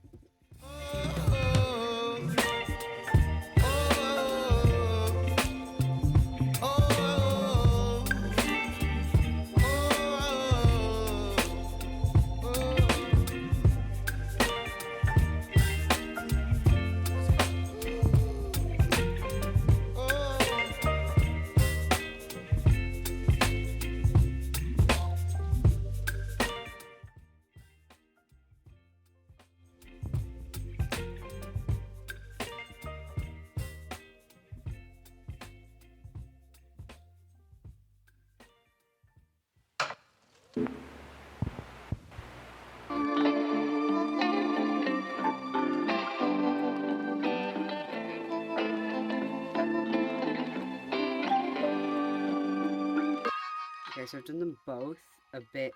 Okay, so I've done them both a bit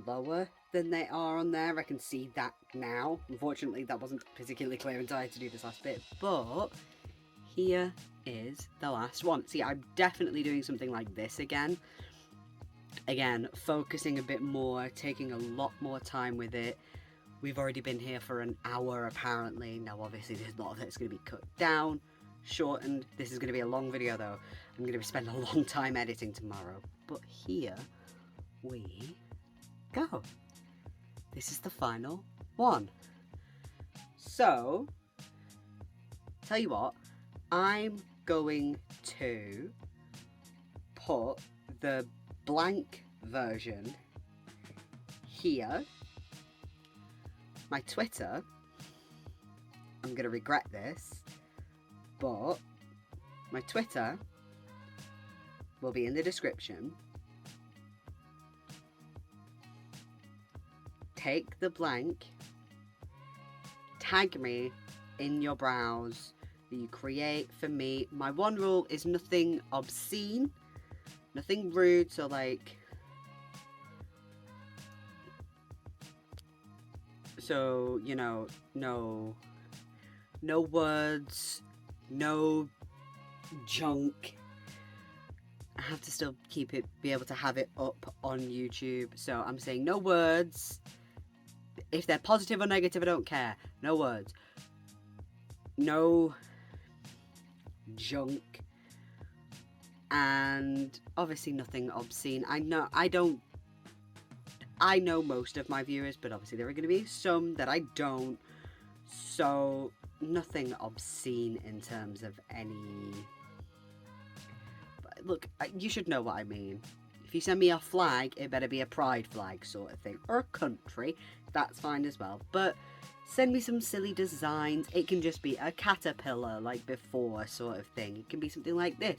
lower than they are on there. I can see that now. Unfortunately, that wasn't particularly clear until I had to do this last bit, but here is the last one. See, I'm definitely doing something like this again. Again, focusing a bit more, taking a lot more time with it. We've already been here for an hour apparently. Now obviously there's a lot of it's going to be cut down, shortened. This is going to be a long video though. I'm going to spend a long time editing tomorrow. But here we go. This is the final 1. So, tell you what, I'm going to put the blank version here. My Twitter, I'm going to regret this, but my Twitter will be in the description. Take the blank, tag me in your browse that you create for me. My one rule is nothing obscene, nothing rude, so like, so, you know, no words, no junk. I have to still be able to have it up on YouTube, so I'm saying no words. If they're positive or negative, I don't care. No words. No junk. And obviously nothing obscene. I know most of my viewers, but obviously there are going to be some that I don't. So nothing obscene in terms of any... Look, you should know what I mean. If you send me a flag, it better be a pride flag sort of thing. Or a country, that's fine as well. But send me some silly designs. It can just be a caterpillar like before sort of thing. It can be something like this.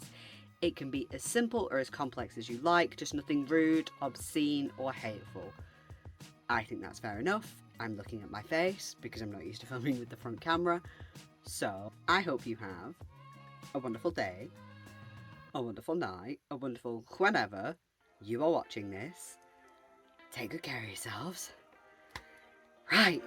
It can be as simple or as complex as you like, just nothing rude, obscene, or hateful. I think that's fair enough. I'm looking at my face because I'm not used to filming with the front camera. So, I hope you have a wonderful day, a wonderful night, a wonderful whenever you are watching this. Take good care of yourselves. Right.